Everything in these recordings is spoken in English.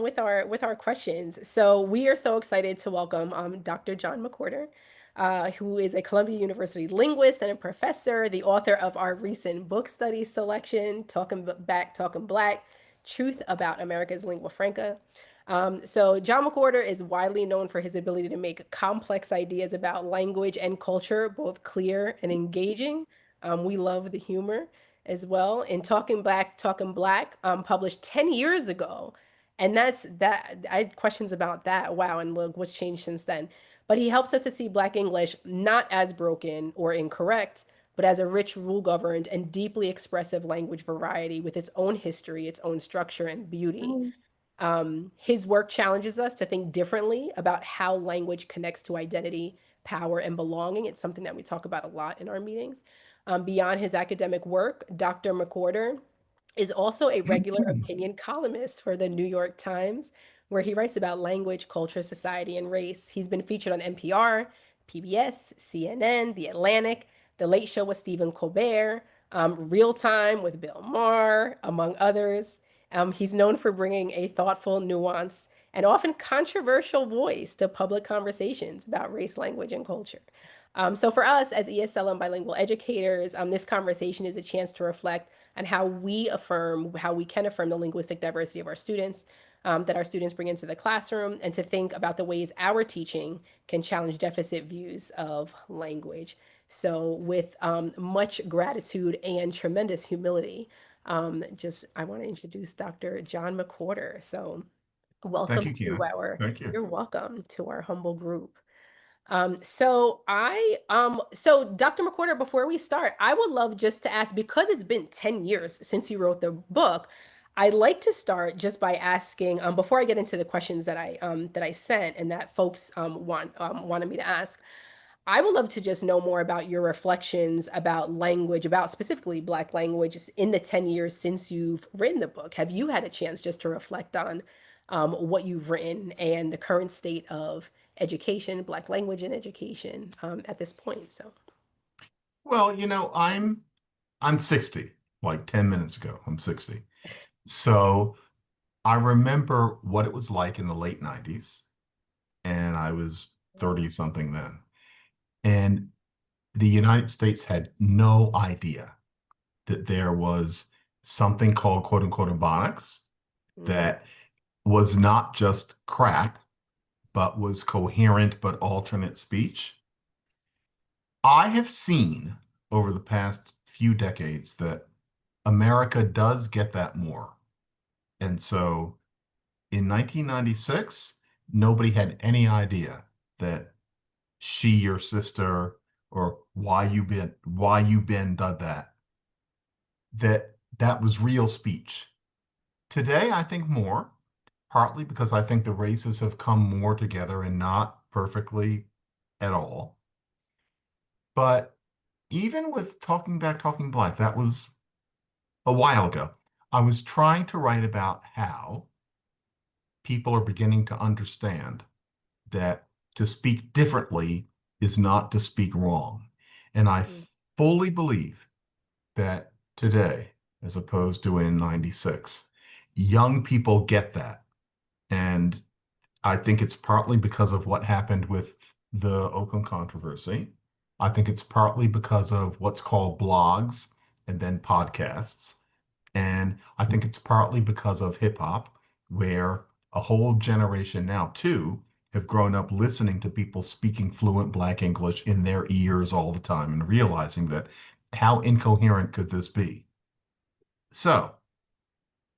with our questions. So we are so excited to welcome Dr. John McWhorter, who is a Columbia University linguist and a professor, the author of our recent book study selection, Talking Black, Truth About America's Lingua Franca. So John McWhorter is widely known for his ability to make complex ideas about language and culture both clear and engaging. We love the humor as well. In Talking Black, published 10 years ago. And that's that. I had questions about that. Wow. And look what's changed since then. But he helps us to see Black English not as broken or incorrect, but as a rich, rule governed, and deeply expressive language variety with its own history, its own structure, and beauty. His work challenges us to think differently about how language connects to identity, power, and belonging. It's something that we talk about a lot in our meetings. Beyond his academic work, Dr. McWhorter is also a regular opinion columnist for the New York Times, where he writes about language, culture, society, and race. He's been featured on NPR, PBS, CNN, The Atlantic, The Late Show with Stephen Colbert, Real Time with Bill Maher, among others. He's known for bringing a thoughtful, nuanced, and often controversial voice to public conversations about race, language, and culture. So for us as ESL and bilingual educators, this conversation is a chance to reflect on how we can affirm the linguistic diversity of our students, that our students bring into the classroom, and to think about the ways our teaching can challenge deficit views of language. So with much gratitude and tremendous humility, I want to introduce Dr. John McWhorter. So Thank welcome you, to Keon. our, Thank you. you're welcome to our humble group. So Dr. McWhorter, before we start, I would love just to ask, because it's been 10 years since you wrote the book, I'd like to start just by asking, before I get into the questions that I sent and that folks wanted me to ask, I would love to just know more about your reflections about language, about specifically Black language in the 10 years since you've written the book. Have you had a chance just to reflect on what you've written and the current state of education, Black language in education at this point? So, Well, I'm 60, like 10 minutes ago. I'm 60. So I remember what it was like in the late 90s, and I was 30 something then. And the United States had no idea that there was something called quote unquote ebonics mhm. that was not just crap, but was coherent but alternate speech. I have seen over the past few decades that America does get that more. And so in 1996, nobody had any idea that she, your sister, or why you been done that, that was real speech. Today, I think more, partly because I think the races have come more together and not perfectly at all. But even with Talking Back, Talking Black, that was a while ago. I was trying to write about how people are beginning to understand that to speak differently is not to speak wrong. And I Mm. fully believe that today, as opposed to in 96, young people get that. And I think it's partly because of what happened with the Oakland controversy. I think it's partly because of what's called blogs and then podcasts. And I think it's partly because of hip hop, where a whole generation now, too, have grown up listening to people speaking fluent Black English in their ears all the time and realizing that how incoherent could this be? So,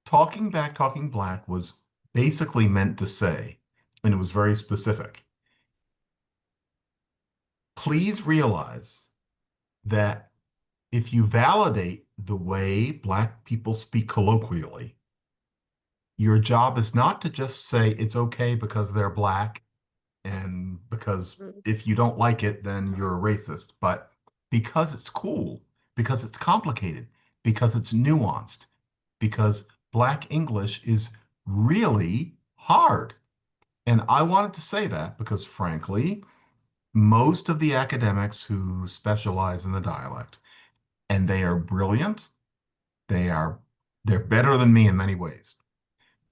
Talking Back, Talking Black was basically meant to say, and it was very specific, please realize that if you validate the way Black people speak colloquially, your job is not to just say it's okay because they're Black and because Mm. if you don't like it, then you're a racist, but because it's cool, because it's complicated, because it's nuanced, because Black English is really hard. And I wanted to say that because, frankly, most of the academics who specialize in the dialect, and they are brilliant, they are they're better than me in many ways.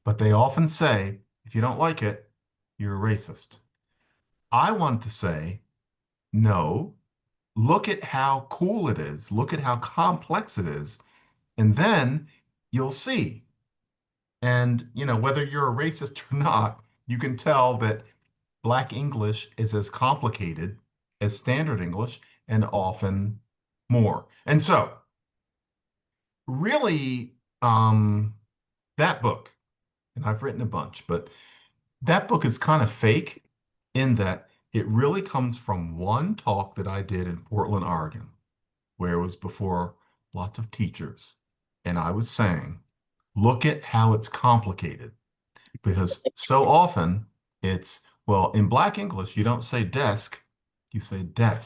but they often say, if you don't like it, you're a racist. I want to say, no, look at how cool it is. Look at how complex it is. And then you'll see. And, whether you're a racist or not, you can tell that Black English is as complicated as Standard English and often more. And so, really, that book, and I've written a bunch, but that book is kind of fake in that it really comes from one talk that I did in Portland, Oregon, where it was before lots of teachers. And I was saying, look at how it's complicated. Because so often it's, well, in Black English, you don't say desk, you say des.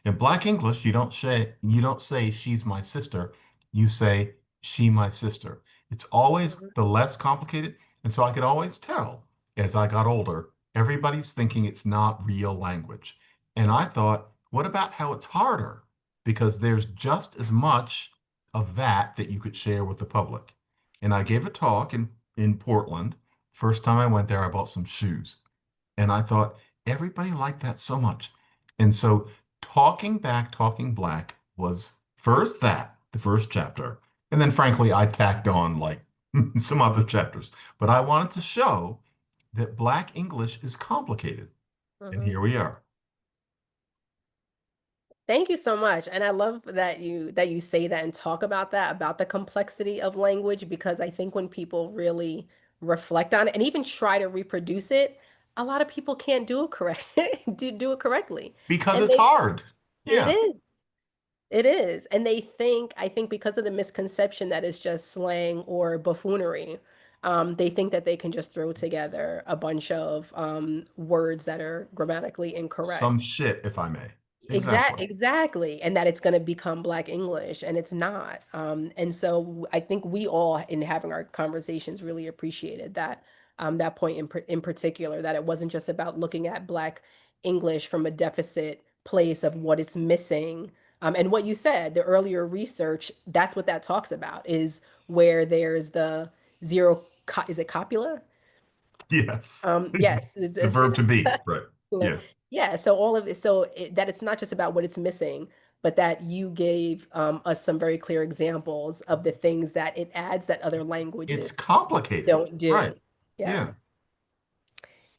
In Black English, you don't say she's my sister, you say she my sister. It's always Mhm. the less complicated. And so I could always tell as I got older, everybody's thinking it's not real language. And I thought, what about how it's harder? Because there's just as much of that you could share with the public. And I gave a talk in Portland. First time I went there, I bought some shoes. And I thought, everybody liked that so much. And so talking back, talking black was first that, the first chapter. And then frankly, I tacked on like some other chapters. But I wanted to show that Black English is complicated. And Mhm. here we are. Thank you so much. And I love that you say that and talk about that, about the complexity of language, because I think when people really reflect on it and even try to reproduce it, a lot of people can't do it correct, do it correctly. Because And it's hard. it Yeah. is. It is. And I think because of the misconception that it's just slang or buffoonery, they think that they can just throw together a bunch of words that are grammatically Some incorrect. shit, if I may. Exactly. Exactly, and that it's going to become Black English, and it's not. And so I think we all, in having our conversations, really appreciated that point in particular, that it wasn't just about looking at Black English from a deficit place of what it's missing. And what you said, the earlier research, that's what that talks about, is where there's the is it copula? Yes. Yes, The verb to be. Right. Like, Yeah. yeah, so all of it, so that it's not just about what it's missing, but that you gave us some very clear examples of the things that it adds that other languages It's complicated. don't Right. do. Yeah. Yeah.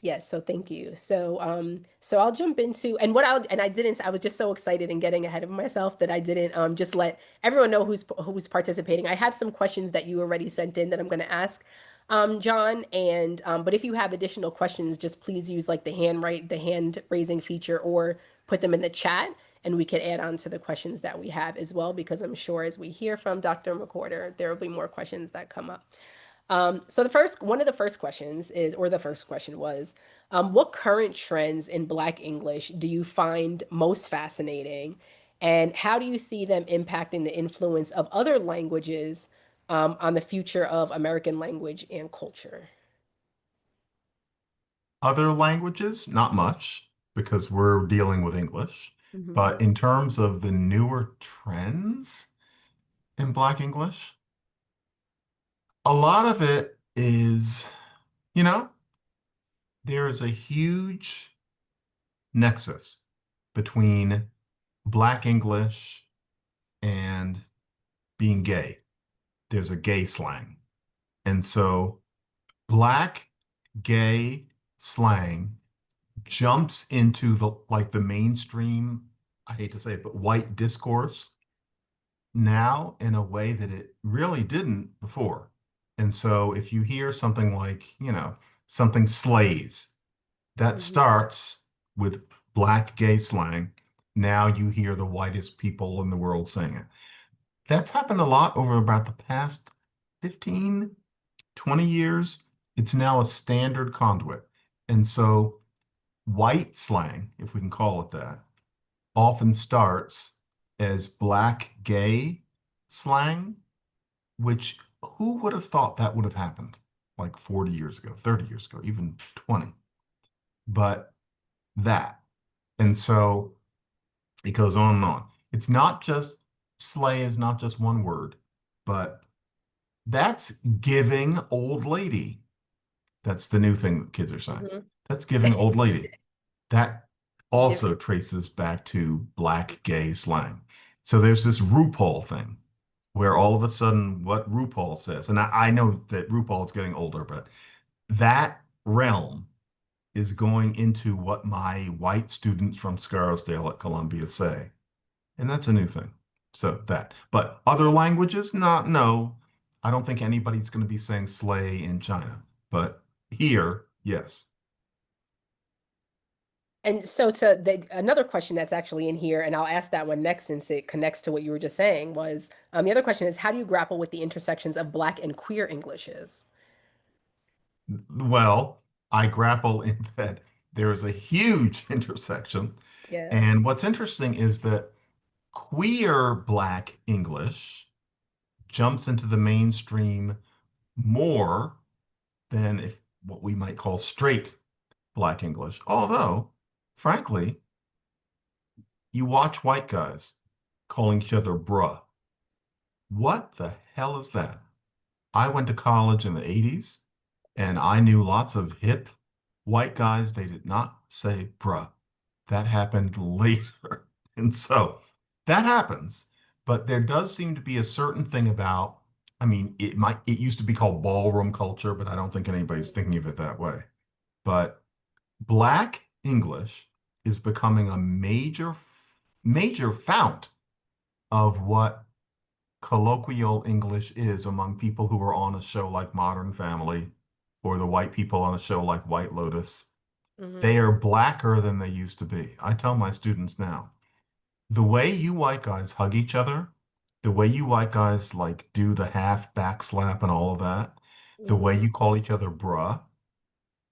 Yes, so thank you. So I'll jump into, and what I'll and I didn't I was just so excited and getting ahead of myself that I didn't just let everyone know who's participating. I have some questions that you already sent in that I'm going to ask John, and but if you have additional questions, just please use like the hand raising feature, or put them in the chat, and we could add on to the questions that we have as well, because I'm sure as we hear from Dr. McWhorter, there will be more questions that come up. So one of the first questions is, or the first question was, what current trends in Black English do you find most fascinating, and how do you see them impacting the influence of other languages on the future of American language and culture? Other languages, not much because we're dealing with English. Hmm. But in terms of the newer trends in Black English, a lot of it is, you know, there is a huge nexus between Black English and being gay. There's a gay slang. And so Black gay slang jumps into the mainstream, I hate to say it, but white discourse now in a way that it really didn't before. And so if you hear something like, something slays, that Hmm. starts with Black gay slang. Now you hear the whitest people in the world saying it. That's happened a lot over about the past 15, 20 years. It's now a standard conduit. And so white slang, if we can call it that, often starts as Black gay slang, which who would have thought that would have happened like 40 years ago, 30 years ago, even 20? But that. And so it goes on and on. It's not just slay is not just one word, but that's giving old lady. That's the new thing that kids are saying. Mhm. That's giving old lady. That Give also traces back to black gay slang. So there's this RuPaul thing where all of a sudden what RuPaul says, and I know that RuPaul is getting older, but that realm is going into what my white students from Scarsdale at Columbia say. And that's a new thing. So that. But other languages, not, no. I don't think anybody's going to be saying slay in China. But here, yes. And so another question that's actually in here, and I'll ask that one next since it connects to what you were just saying, was the other question is how do you grapple with the intersections of Black and queer Englishes? Well, I grapple in that there is a huge intersection. Yeah. And what's interesting is that queer Black English jumps into the mainstream more than if what we might call straight Black English. Although, frankly, you watch white guys calling each other bruh. What the hell is that? I went to college in the 80s and I knew lots of hip white guys. They did not say bruh. That happened later. And so that happens. But there does seem to be a certain thing about, I mean, it used to be called ballroom culture, but I don't think anybody's thinking of it that way. But Black English is becoming a major fount of what colloquial English is among people who are on a show like Modern Family or the white people on a show like White Lotus. Hmm. They are blacker than they used to be. I tell my students now, the way you white guys hug each other, the way you white guys like do the half back slap and all of that, the way Hmm. you call each other bruh,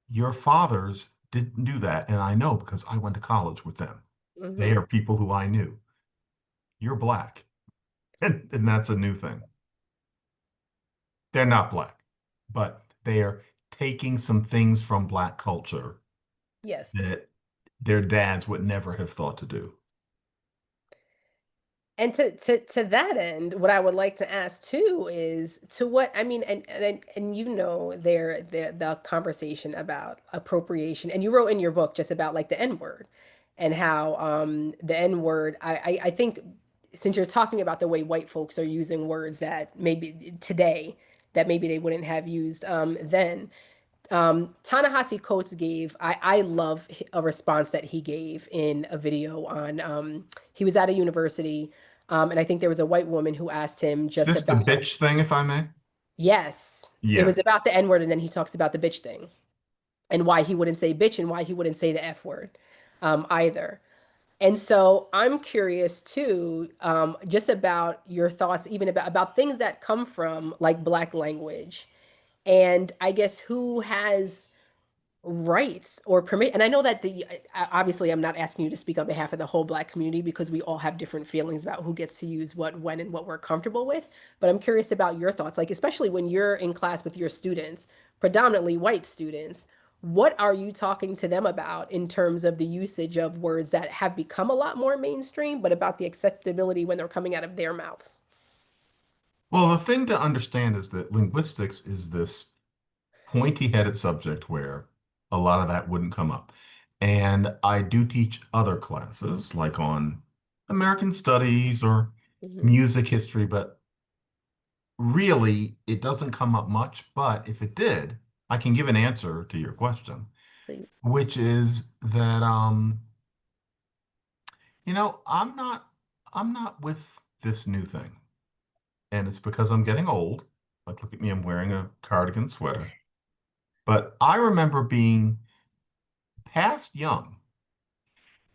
your fathers didn't do that. And I know because I went to college with them. They Hmm. are people who I knew. You're black. And that's a new thing. They're not black, but they are taking some things from black culture Yes. that their dads would never have thought to do. And to that end, what I would like to ask too is to what I mean, and you know the conversation about appropriation, and you wrote in your book just about like the N word, and how the N word. I think since you're talking about the way white folks are using words that maybe today that maybe they wouldn't have used then. Ta-Nehisi Coates gave, I love a response that he gave in a video on, he was at a university, and I think there was a white woman who asked him Is just this the about, bitch thing, if I may? yes, it Yeah. was about the N word, and then he talks about the bitch thing and why he wouldn't say bitch and why he wouldn't say the F word either. And so I'm curious too, just about your thoughts, even about things that come from like Black language. And I guess who has rights or permit, and I know that obviously I'm not asking you to speak on behalf of the whole Black community because we all have different feelings about who gets to use what, when, and what we're comfortable with. But I'm curious about your thoughts, like especially when you're in class with your students, predominantly white students, what are you talking to them about in terms of the usage of words that have become a lot more mainstream, but about the acceptability when they're coming out of their mouths? Well, the thing to understand is that linguistics is this pointy-headed subject where a lot of that wouldn't come up. And I do teach other classes, like on American Studies or Hmm. music history, but really it doesn't come up much. But if it did, I can give an answer to your question, Please. which is that I'm not with this new thing. And it's because I'm getting old. Like, look at me, I'm wearing a cardigan sweater. But I remember being past young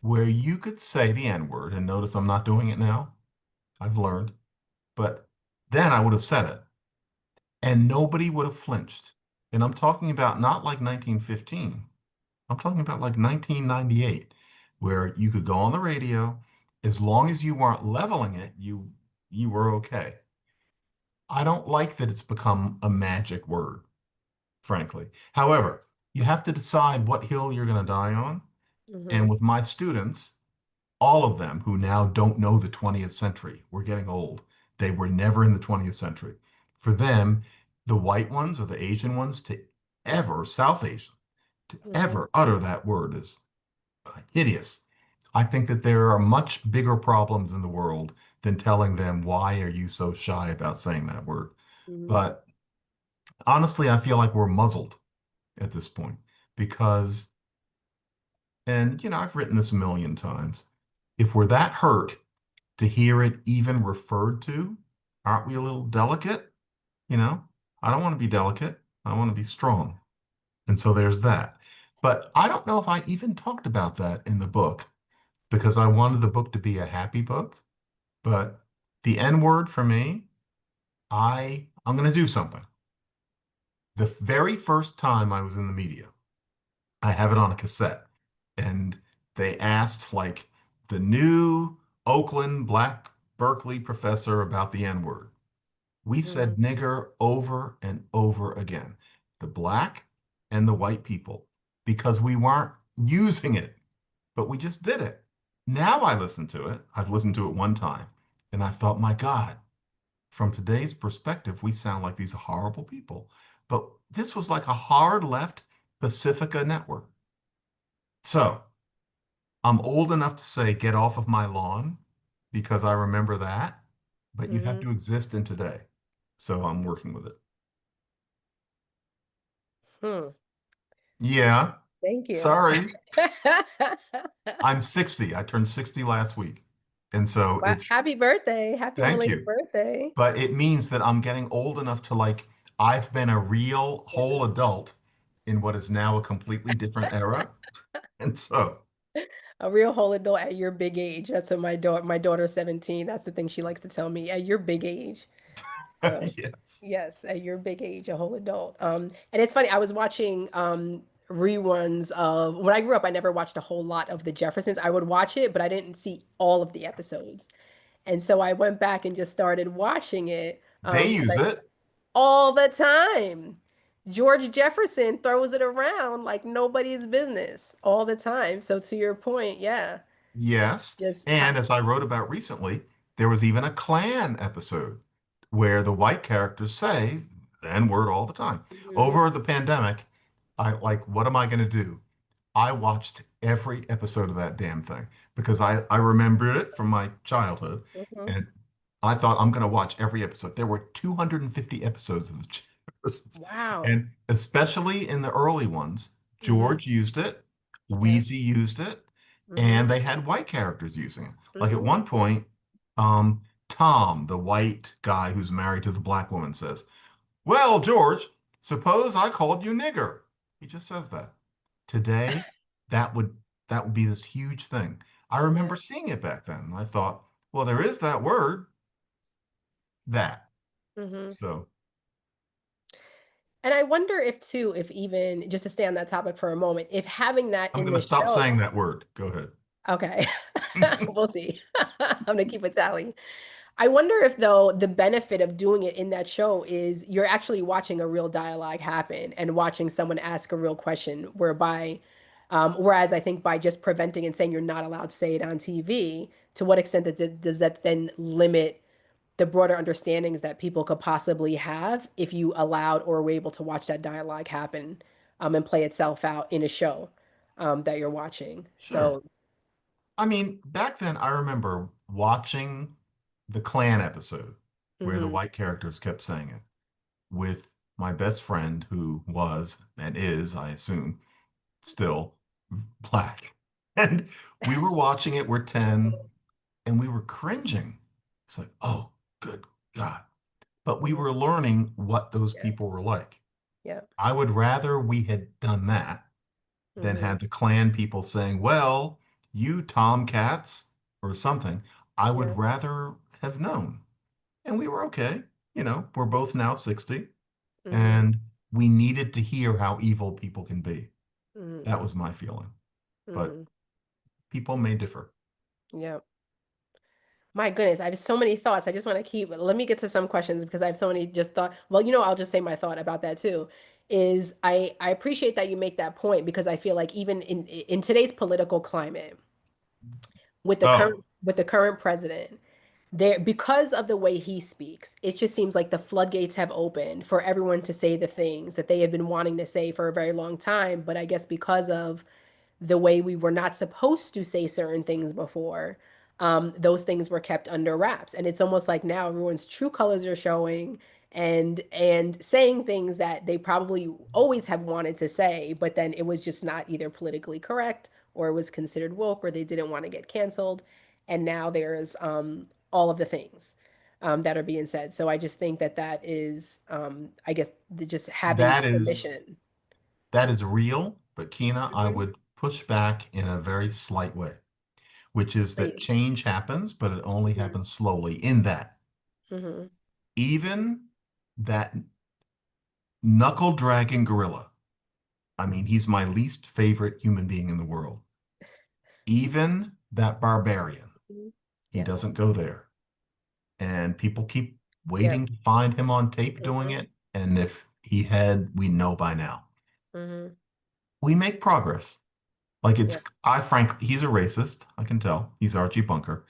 where you could say the N-word, and notice I'm not doing it now. I've learned. But then I would have said it, and nobody would have flinched. And I'm talking about not like 1915. I'm talking about like 1998, where you could go on the radio, as long as you weren't leveling it, you were okay. I don't like that it's become a magic word, frankly. However, you have to decide what hill you're going to die on. Hmm. And with my students, all of them who now don't know the 20th century, we're getting old. They were never in the 20th century. For them, the white ones or the Asian ones, ever, South Asian, to Mhm. ever utter that word is hideous. I think that there are much bigger problems in the world than telling them, why are you so shy about saying that word? Mhm. But honestly, I feel like we're muzzled at this point because, and I've written this a million times. If we're that hurt to hear it even referred to, aren't we a little delicate? You know, I don't want to be delicate. I want to be strong. And so there's that. But I don't know if I even talked about that in the book because I wanted the book to be a happy book. But the N word for me, I'm going to do something. The very first time I was in the media, I have it on a cassette, and they asked like the new Oakland Black Berkeley professor about the N word. We said Mhm. nigger over and over again, the black and the white people, because we weren't using it, but we just did it. Now I listen to it. I've listened to it one time, and I thought, my God, from today's perspective, we sound like these horrible people. But this was like a hard left Pacifica network. So I'm old enough to say, get off of my lawn because I remember that, but you have Mhm. to exist in today. So I'm working with it. Hmm. Yeah, Thank you. sorry. I'm 60. I turned 60 last week. And so Well, it's, happy birthday. Happy thank belated you. birthday. But it means that I'm getting old enough to like, I've been a real whole adult in what is now a completely different era. And so, A real whole adult at your big age. That's what my daughter's 17. That's the thing she likes to tell me. At your big age. So, yes, yes, at your big age, a whole adult. And it's funny, I was watching reruns of when I grew up, I never watched a whole lot of The Jeffersons. I would watch it, but I didn't see all of the episodes. And so I went back and just started watching it they use it. all the time. George Jefferson throws it around like nobody's business all the time. So to your point, yeah, Yes. just And as I wrote about recently, there was even a Klan episode where the white characters say the N-word all the time. Mhm, Over the pandemic, I like, what am I going to do? I watched every episode of that damn thing because I remembered it from my childhood, mhm. and I thought I'm going to watch every episode. There were 250 episodes of the Jeffersons, Wow. and especially in the early ones, Hmm. George used it, Yeah. Wheezy used it, Hmm. and they had white characters using it. Like at Hmm. one point, Tom, the white guy who's married to the black woman, says, "Well, George, suppose I called you nigger." He just says that. Today, that would that would be this huge thing. I Yeah. remember seeing it back then, and I thought, well, there is that word, that. Hmm. So And I wonder if too, if even just to stay on that topic for a moment, if having that I'm in going to the stop saying show, that word. Go ahead. okay, we'll see. I'm gonna keep a tally. I wonder if though the benefit of doing it in that show is you're actually watching a real dialogue happen and watching someone ask a real question, whereas I think by just preventing and saying you're not allowed to say it on TV, to what extent does that then limit the broader understandings that people could possibly have if you allowed or were able to watch that dialogue happen and play itself out in a show that you're watching. Sure. So, I mean, back then, I remember watching the Klan episode where the mhm, white characters kept saying it with my best friend who was and is, I assume, still black. And we were watching it, we're 10, mhm, and we were cringing. It's like, oh, good God. But we mhm, were learning what those yeah, people were like. yeah, I would rather we had done that than mhm, had the Klan people saying, well, you tomcats or something. I yeah, would rather have known. And we were okay. We're both now 60, mhm, and we needed to hear how evil people can be. mhm, That was my feeling. But mhm, people may differ. yeah. My goodness, I have so many thoughts. I just want to let me get to some questions because I have so many just thought. Well, I'll just say my thought about that too. Is I appreciate that you make that point because I feel like even in today's political climate, Oh, with the current president. there, because of the way he speaks, it just seems like the floodgates have opened for everyone to say the things that they have been wanting to say for a very long time. But I guess because of the way we were not supposed to say certain things before, those things were kept under wraps. And it's almost like now everyone's true colors are showing, and saying things that they probably always have wanted to say, but then it was just not either politically correct, or it was considered woke, or they didn't want to get canceled. And now there's all of the things that are being said. So I just think that that is, I guess, just having That is permission. that is real, but Kina, I Mhm. would push back in a very slight way, which is that Please. change happens, but it only Mhm. happens slowly. In that, Mhm. even that knuckle dragging gorilla, I mean, he's my least favorite human being in the world. Even that barbarian, Mhm. he Yep. doesn't go there. And people keep Yep. waiting to find him on tape doing Mhm. it. And if he had, we know by now. Mhm. We make progress. Like it's, Yep. I frankly, he's a racist. I can tell. He's Archie Bunker,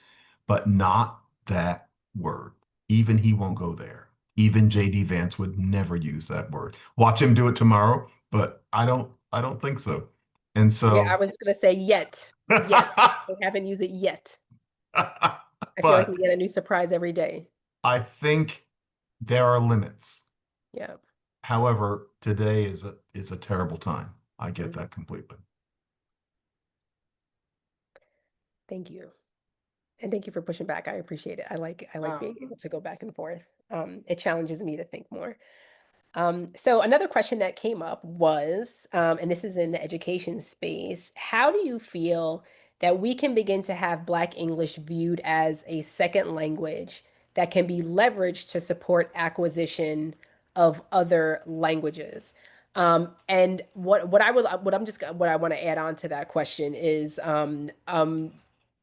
but not that word. Even he won't go there. Even JD Vance would never use that word. Watch him do it tomorrow, but I don't think so. And Yeah, I so, was gonna say yet. Yet. They haven't used it yet. I feel like we but get a new surprise every day. I think there are limits. Yeah. However, today is a terrible time. I get Mhm. that completely. Thank you. And thank you for pushing back. I appreciate it. I like being able to go back and forth. It challenges me to think more. So another question that came up was, and this is in the education space, how do you feel that we can begin to have Black English viewed as a second language that can be leveraged to support acquisition of other languages? And what I want to add on to that question is,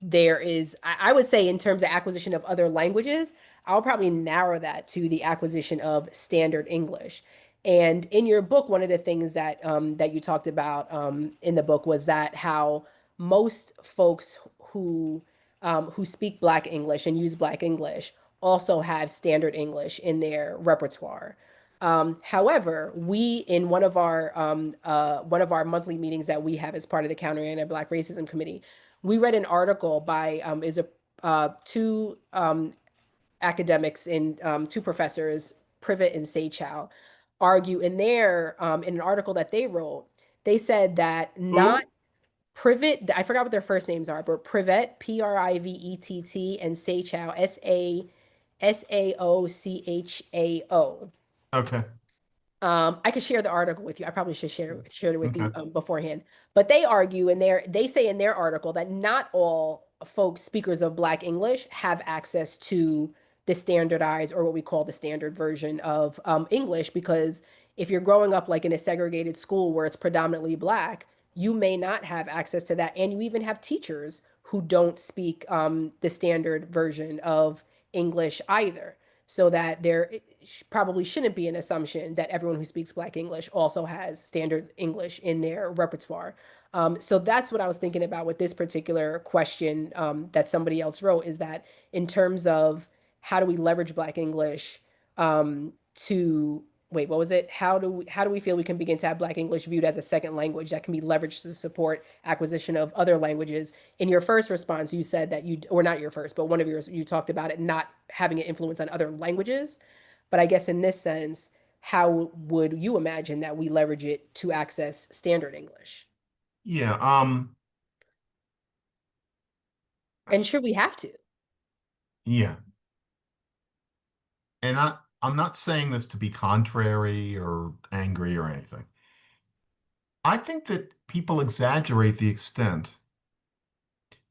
there is, I would say, in terms of acquisition of other languages, I'll probably narrow that to the acquisition of standard English. And in your book, one of the things that that you talked about in the book was that how most folks who speak Black English and use Black English also have standard English in their repertoire. However, we in one of our monthly meetings that we have as part of the Counter Anti-Black Racism Committee, we read an article by is a two academics and two professors, Privet and Seychow, argue in their in an article that they wrote. They said that not Who? Privet, I forgot what their first names are, but Privet, Privett, and Seychow, Saochao. Okay. I could share the article with you. I probably should share it with you Okay. beforehand. But they argue in they say in their article that not all folks speakers of Black English have access to the standardized, or what we call the standard version of English, because if you're growing up like in a segregated school where it's predominantly Black, you may not have access to that, and you even have teachers who don't speak the standard version of English either, so that there probably shouldn't be an assumption that everyone who speaks Black English also has standard English in their repertoire. So that's what I was thinking about with this particular question that somebody else wrote, is that in terms of how do we leverage Black English to wait, what was it? How do we feel we can begin to have Black English viewed as a second language that can be leveraged to support acquisition of other languages? In your first response, you said that you, or not your first, but one of yours, you talked about it not having an influence on other languages. But I guess in this sense, how would you imagine that we leverage it to access standard English? Yeah. And should we have to? Yeah. And I'm not saying this to be contrary or angry or anything. I think that people exaggerate the extent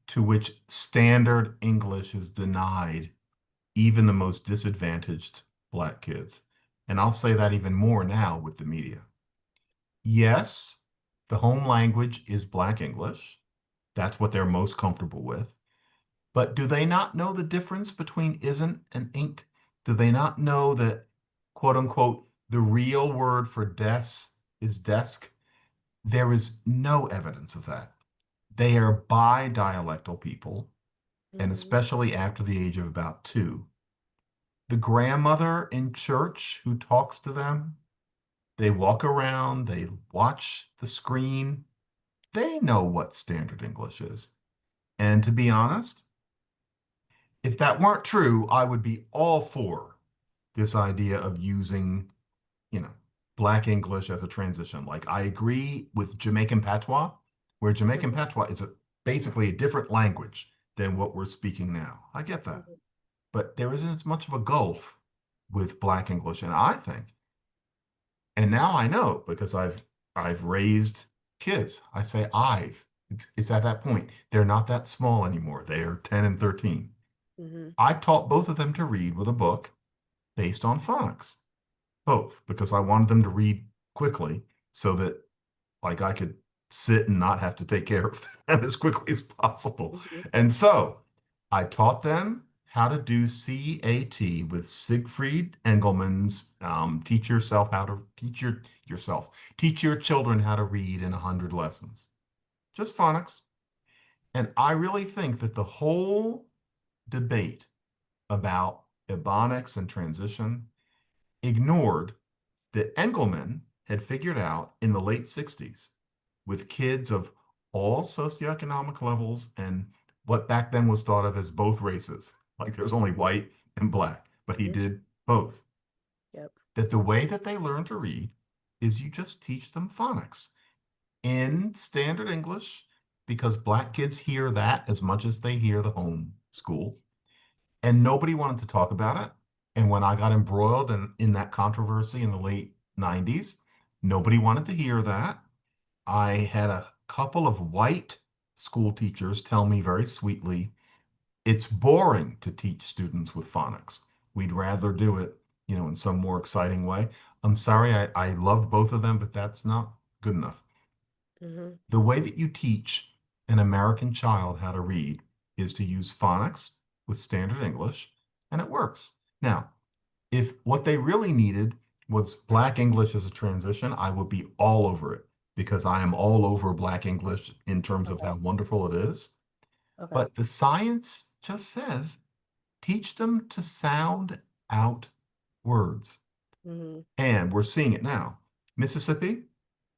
to which standard English is denied even the most disadvantaged Black kids. And I'll say that even more now with the media. Yes, the home language is Black English. That's what they're most comfortable with. But do they not know the difference between isn't and ain't? Do they not know that, quote unquote, the real word for desk is desk? There is no evidence of that. They are bi-dialectal people. and Mhm. especially after the age of about 2. The grandmother in church who talks to them, they walk around, they watch the screen, they know what standard English is. And to be honest, if that weren't true, I would be all for this idea of using, you know, Black English as a transition. Like I agree with Jamaican patois, where Jamaican Mhm. patois is basically a different language than what we're speaking now. I get that. Mhm. But there isn't as much of a gulf with Black English. And I think, and now I know because I've raised kids. I say I've. It's at that point. They're not that small anymore. They are 10 and 13. Mhm. I taught both of them to read with a book based on phonics, both, because I wanted them to read quickly so that like I could sit and not have to take care of them as quickly as possible. Mhm. And so I taught them how to do CAT with Siegfried Engelmann's Teach Yourself How to Yourself, Teach Your Children How to Read in 100 Lessons. Just phonics. And I really think that the whole debate about Ebonics and transition ignored that Engelmann had figured out in the late 60s with kids of all socioeconomic levels and what back then was thought of as both races. Like there's only white and black, but he Mhm. did both. Yep. That the way that they learn to read is you just teach them phonics in standard English because black kids hear that as much as they hear the home school. And nobody wanted to talk about it. And when I got embroiled in that controversy in the late 90s, nobody wanted to hear that. I had a couple of white school teachers tell me very sweetly, it's boring to teach students with phonics. We'd rather do it, in some more exciting way. I'm sorry, I loved both of them, but that's not good enough. Mhm. The way that you teach an American child how to read is to use phonics with standard English, and it works. Now, if what they really needed was Black English as a transition, I would be all over it because I am all over Black English in terms of how Okay. wonderful it is. Okay. But the science just says teach them to sound out words. Mhm. And we're seeing it now. Mississippi,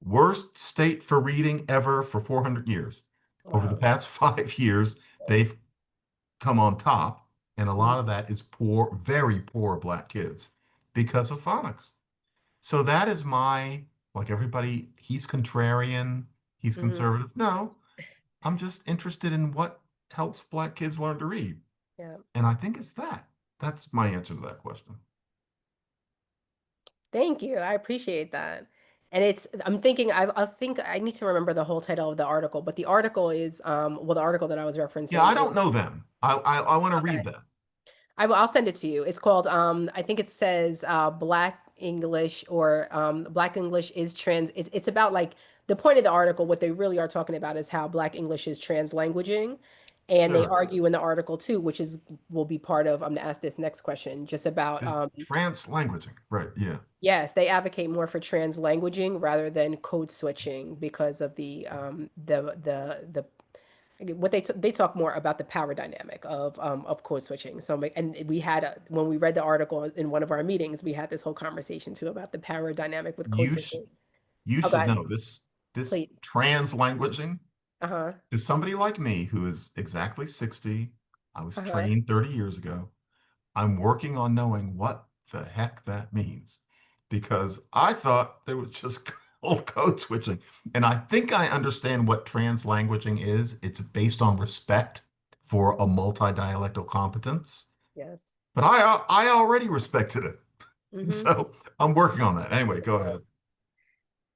worst state for reading ever for 400 years. Over the Wow. past 5 years, they've come on top. And a Mhm. lot of that is poor, very poor Black kids because of phonics. So that is like everybody, he's contrarian, he's Mhm. conservative. No, I'm just interested in what helps Black kids learn to read. Yeah. And I think it's that. That's my answer to that question. Thank you. I appreciate that. And I'm thinking, I think I need to remember the whole title of the article, but the article is, well, the article that I was Yeah, referencing I is, don't know them. I want to read okay. that. I'll send it to you. It's called, I think it says, Black English or, Black English is it's about like the point of the article, what they really are talking about is how Black English is translanguaging. And they Sure. argue in the article too, which will be part of, I'm gonna ask this next question, just about, This translanguaging. Right. Yeah. yes, they advocate more for translanguaging rather than code switching because of the what they talk more about the power dynamic of code switching. So and we had when we read the article in one of our meetings, we had this whole conversation too about the power dynamic with code You sh switching. you Okay, should know this please. translanguaging Uh-huh. to somebody like me who is exactly 60. I was Uh-huh. trained 30 years ago. I'm working on knowing what the heck that means because I thought there was just old code switching. And I think I understand what translanguaging is. It's based on respect for a multi-dialectal competence. Yes. But I already respected it. Mm-hmm. So I'm working on that. Anyway, go ahead.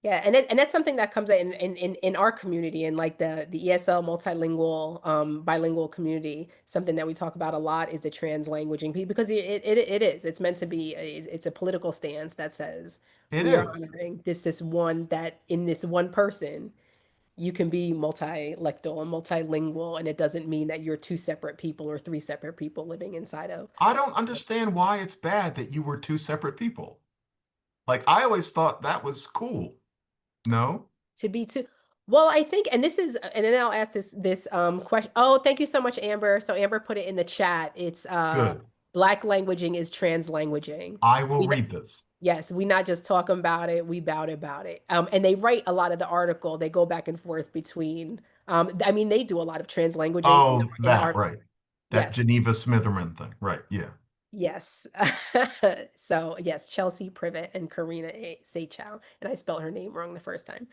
Yeah, and that's something that comes in our community in like the ESL multilingual bilingual community. Something that we talk about a lot is the translanguaging piece because it is. It's meant to be it's a political stance that says It we are is. honoring this one that in this one person you can be multilectal and multilingual and it doesn't mean that you're two separate people or three separate people living inside of I don't understand why it's bad that you were two separate people. Like I always thought that was cool. No? to be two. Well, I think, and this is, and then I'll ask this question. Oh, thank you so much, Amber. So Amber put it in the chat. It's Good. Black languaging is trans languaging. I will We not, read this. yes, we not just talk about it, we bout about it. And they write a lot of the article. They go back and forth between. I mean, they do a lot of trans languaging Oh, in the that, article. right. That Yes. Geneva Smitherman thing. Right. Yeah. Yes. So yes, Chelsea Privet and Karina Seychow, and I spelled her name wrong the first time.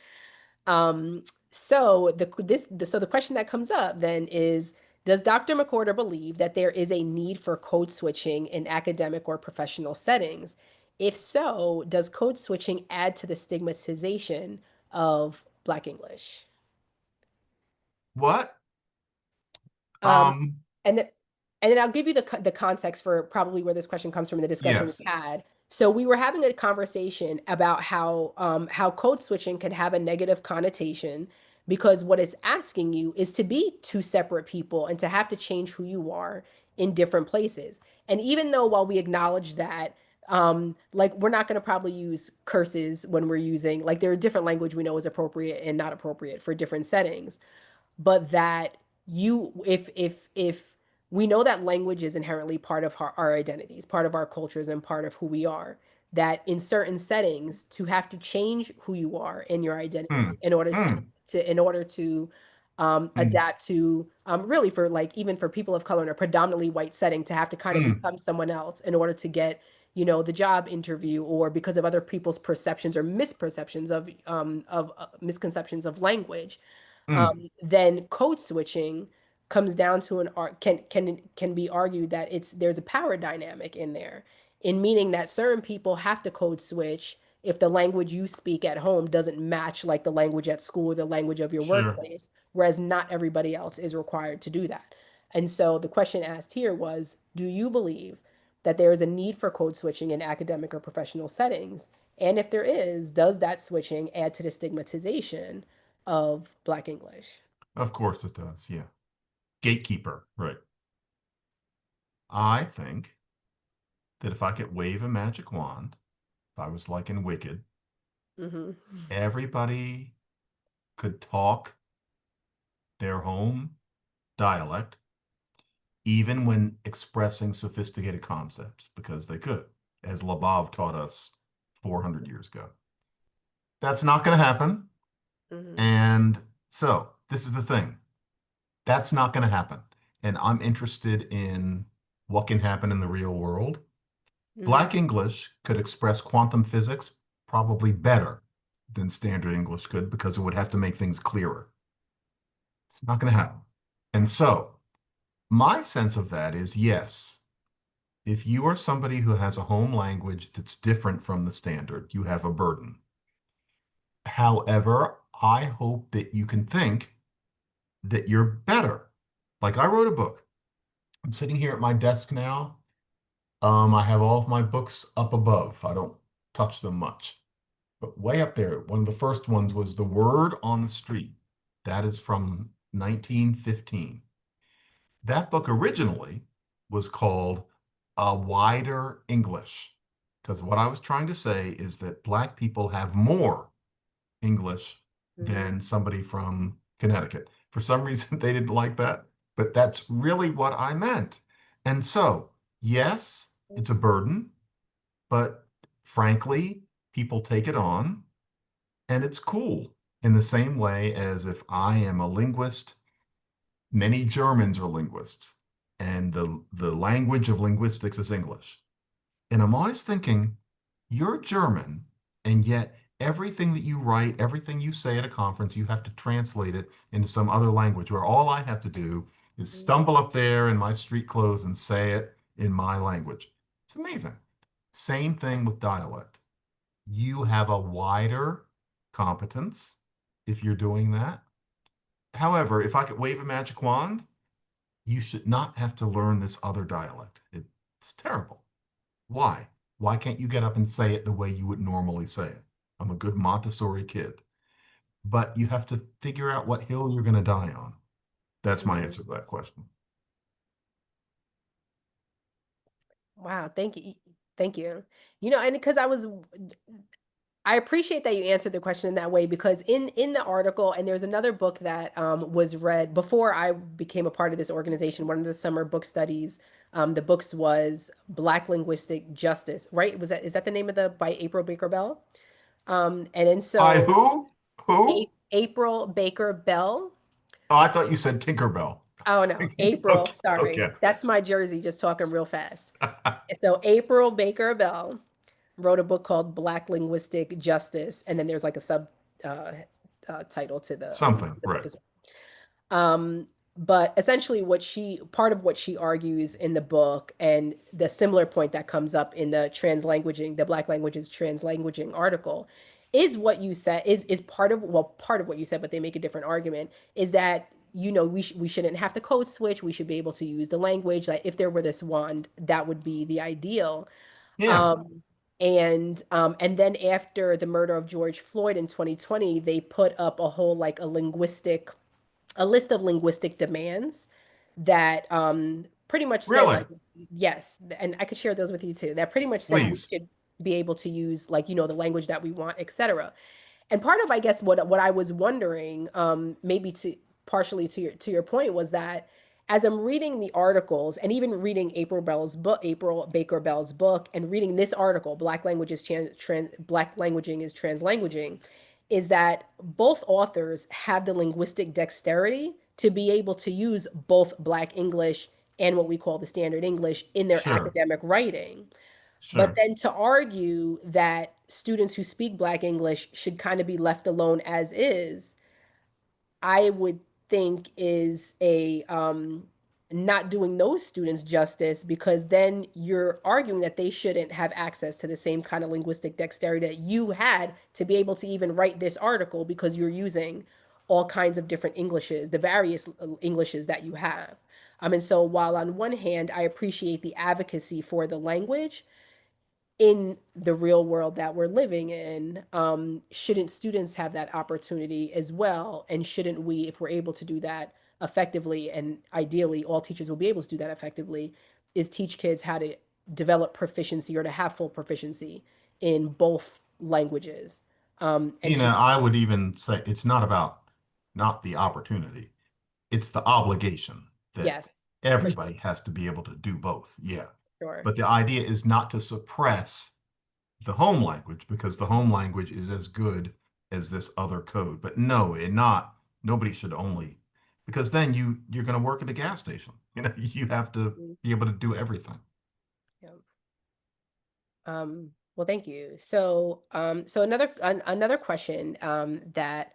Um, so the question that comes up then is, does Dr. McWhorter believe that there is a need for code switching in academic or professional settings? If so, does code switching add to the stigmatization of Black English? What? Um, Um, and then, and then I'll give you the context for probably where this question comes from in the discussion we yes. had. So we were having a conversation about how code switching can have a negative connotation because what it's asking you is to be two separate people and to have to change who you are in different places. And even though while we acknowledge that, like we're not going to probably use curses when we're using, like there are different language we know is appropriate and not appropriate for different settings, but that you if we know that language is inherently part of our identities, part of our cultures and part of who we are, that in certain settings to have to change who you are in your Hmm. identity in order Hmm. to Hmm. adapt to really for like even for people of color in a predominantly white setting to have to kind of Hmm. become someone else in order to get the job interview or because of other people's perceptions or misperceptions of misconceptions of language, Hmm. then code switching comes down to can be argued that there's a power dynamic in there, in meaning that certain people have to code switch if the language you speak at home doesn't match like the language at school or the language of your Sure. workplace, whereas not everybody else is required to do that. And so the question asked here was, do you believe that there is a need for code switching in academic or professional settings? And if there is, does that switching add to the stigmatization of Black English? Of course it does. Yeah. Gatekeeper. Right. I think that if I could wave a magic wand, if I was like in Wicked, Hmm. everybody could talk their home dialect, even when expressing sophisticated concepts, because they could, as Labov taught us 400 years ago. That's not going to happen. Hmm. And so this is the thing. That's not going to happen. And I'm interested in what can happen in the real world. Hmm. Black English could express quantum physics probably better than standard English could because it would have to make things clearer. It's not going to happen. And so my sense of that is yes, if you are somebody who has a home language that's different from the standard, you have a burden. However, I hope that you can think that you're better. Like I wrote a book. I'm sitting here at my desk now. I have all of my books up above. I don't touch them much. But way up there, one of the first ones was The Word on the Street. That is from 1915. That book originally was called A Wider English, because what I was trying to say is that Black people have more English Hmm. than somebody from Connecticut. For some reason, they didn't like that, but that's really what I meant. And so, yes, it's a burden, but frankly, people take it on and it's cool. In the same way as if I am a linguist, many Germans are linguists, and the language of linguistics is English. And I'm always thinking, you're German, and yet everything that you write, everything you say at a conference, you have to translate it into some other language where all I have to do is stumble up there in my street clothes and say it in my language. It's amazing. Same thing with dialect. You have a wider competence if you're doing that. However, if I could wave a magic wand, you should not have to learn this other dialect. It's terrible. Why? Why can't you get up and say it the way you would normally say it? I'm a good Montessori kid. But you have to figure out what hill you're going to die on. That's my Hmm. answer to that question. Wow, thank you. Thank you. And because I appreciate that you answered the question in that way because in the article, and there's another book that was read before I became a part of this organization. One of the summer book studies, the books was Black Linguistic Justice, right? Was that is that the name of the by April Baker Bell? And then By so who? Who? April Baker Bell. Oh, I thought you said Tinkerbell. I Oh was no, thinking, April. okay, Sorry, okay. that's my Jersey. Just talking real fast. So April Baker Bell wrote a book called Black Linguistic Justice, and then there's like a sub uh, title to Something, the book right. as well. But essentially, part of what she argues in the book, and the similar point that comes up in the translanguaging, the Black languages translanguaging article, is what you said is part of what you said, but they make a different argument. Is that we shouldn't have to code switch. We should be able to use the language. Like if there were this wand, that would be the ideal. Yeah, Um, and then after the murder of George Floyd in 2020, they put up a whole like a list of linguistic demands that pretty much said really. like yes, and I could share those with you too. That pretty much said we Please. should be able to use like the language that we want, etc. And part of, I guess, what I was wondering, maybe to partially to your point, was that as I'm reading the articles and even reading April Baker Bell's book, and reading this article, Black Languaging is Translanguaging, is that both authors have the linguistic dexterity to be able to use both Black English and what we call the Standard English in their Sure, academic writing. But sure. then to argue that students who speak Black English should kind of be left alone as is, I would think is a not doing those students justice, because then you're arguing that they shouldn't have access to the same kind of linguistic dexterity that you had to be able to even write this article, because you're using all kinds of different Englishes, the various Englishes that you have. And so while on one hand, I appreciate the advocacy for the language, in the real world that we're living in, shouldn't students have that opportunity as well? And shouldn't we, if we're able to do that effectively, and ideally all teachers will be able to do that effectively, is teach kids how to develop proficiency or to have full proficiency in both languages? And to, I would even say it's not about not the opportunity. It's the obligation that yes, for everybody has to be able to do both. Yeah. sure. But the idea is not to suppress the home language because the home language is as good as this other code. But no, and not nobody should only because then you're going to work at a gas station. You have to Mhm. be able to do everything. Yeah. Well, thank you. So, so another question that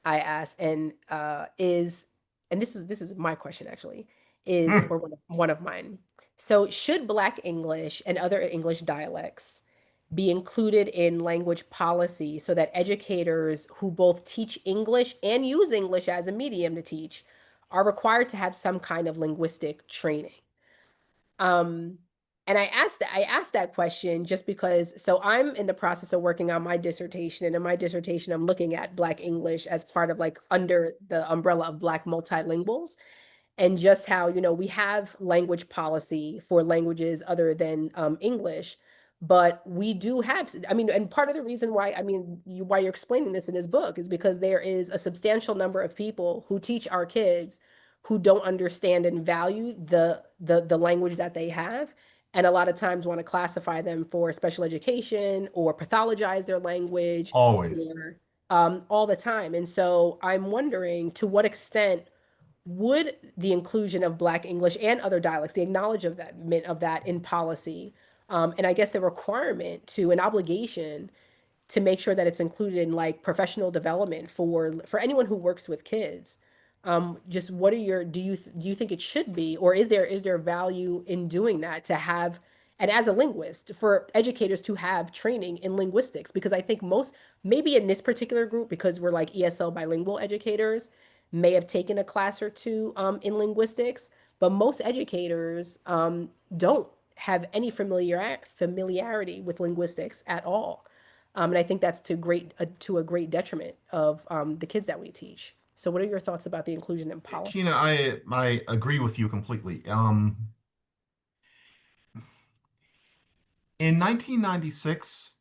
I asked, and and this is my question actually, is Hmm. or one of mine. So, should Black English and other English dialects be included in language policy so that educators who both teach English and use English as a medium to teach are required to have some kind of linguistic training? Um, and I asked that question just because, so I'm in the process of working on my dissertation, and in my dissertation I'm looking at Black English as part of like under the umbrella of Black multilinguals, and just how, we have language policy for languages other than English, but we do have, I mean, and part of the reason why, why you're explaining this in his book is because there is a substantial number of people who teach our kids who don't understand and value the language that they have, and a lot of times want to classify them for special education or pathologize their language, Always. or all the time. And so I'm wondering, to what extent would the inclusion of Black English and other dialects, the acknowledgement of that in policy, and I guess a requirement to an obligation to make sure that it's included in like professional development for anyone who works with kids. Just what are your do you think it should be, or is there value in doing that, to have, and as a linguist, for educators to have training in linguistics? Because I think most, maybe in this particular group, because we're like ESL bilingual educators, may have taken a class or two in linguistics, but most educators don't have any familiarity with linguistics at all. And I think that's to a great detriment of the kids that we teach. So, what are your thoughts about the inclusion in Tina, policy? I agree with you completely. In 1996,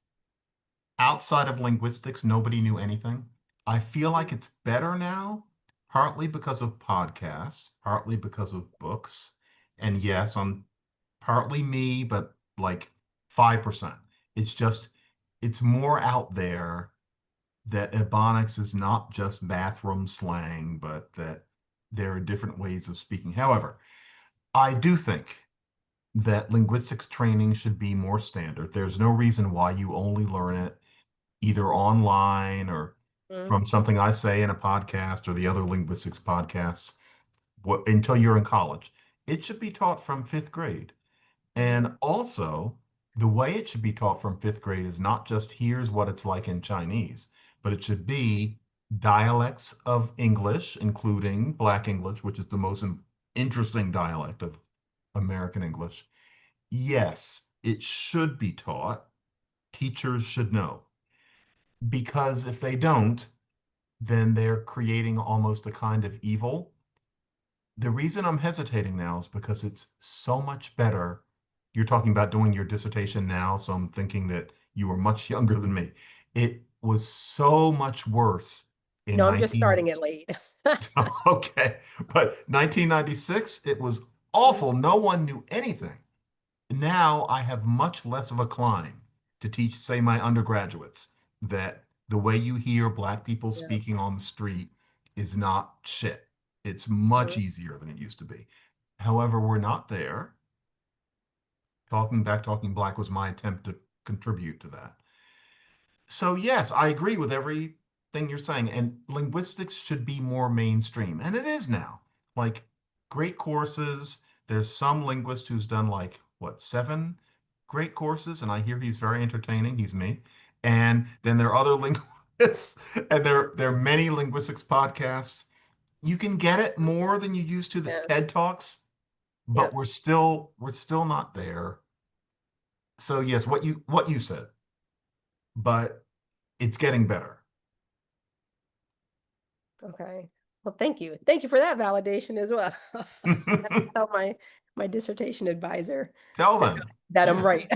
outside of linguistics, nobody knew anything. I feel like it's better now, partly because of podcasts, partly because of books. And yes, I'm partly me, but like 5%. It's just, it's more out there that Ebonics is not just bathroom slang, but that there are different ways of speaking. However, I do think that linguistics training should be more standard. There's no reason why you only learn it either online or Mhm. from something I say in a podcast or the other linguistics podcasts until you're in college. It should be taught from fifth grade. Mhm. And also, the way it should be taught from fifth grade is not just here's what it's like in Chinese, but it should be dialects of English, including Black English, which is the most interesting dialect of American English. Yes, it should be taught. Teachers should know. Because if they don't, then they're creating almost a kind of evil. The reason I'm hesitating now is because it's so much better. You're talking about doing your dissertation now, so I'm thinking that you were much younger than me. It was so much worse in No, I'm just 19 starting it late. okay, but 1996 it was Mhm. awful. No one knew anything. Now I have much less of a climb to teach, say, my undergraduates that the way you hear Black people Yeah. speaking on the street is not shit. It's much Mhm. easier than it used to be. However, we're not there. Talking Back, Talking Black was my attempt to contribute to that. So yes, I agree with everything you're saying, and linguistics should be more mainstream, and it is now. Like great courses. There's some linguist who's done like what, 7 great courses, and I hear he's very entertaining. He's me. And then there are other linguists, and there are many linguistics podcasts. You can get it more than you used to the Yeah. TED Talks, but Yep. we're still not there. So yes, what you said, but it's getting better. Okay. Well, thank you. Thank you for that validation as well. I have to tell my dissertation advisor Tell that them. that I'm Yeah. right.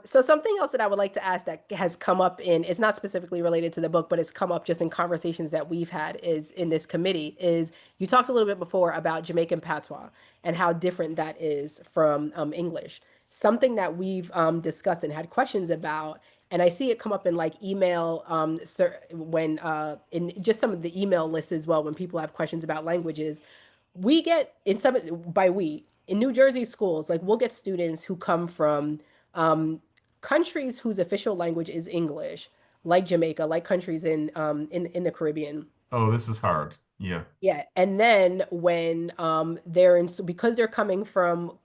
So something else that I would like to ask that has come up in, it's not specifically related to the book, but it's come up just in conversations that we've had is in this committee is you talked a little bit before about Jamaican patois and how different that is from English. Something that we've discussed and had questions about, and I see it come up in like email when in just some of the email lists as well when people have questions about languages. We get in some by we in New Jersey schools, like we'll get students who come from countries whose official language is English, like Jamaica, like countries in the Caribbean. Oh, this is hard. Yeah. Yeah, and then when they're in because they're coming from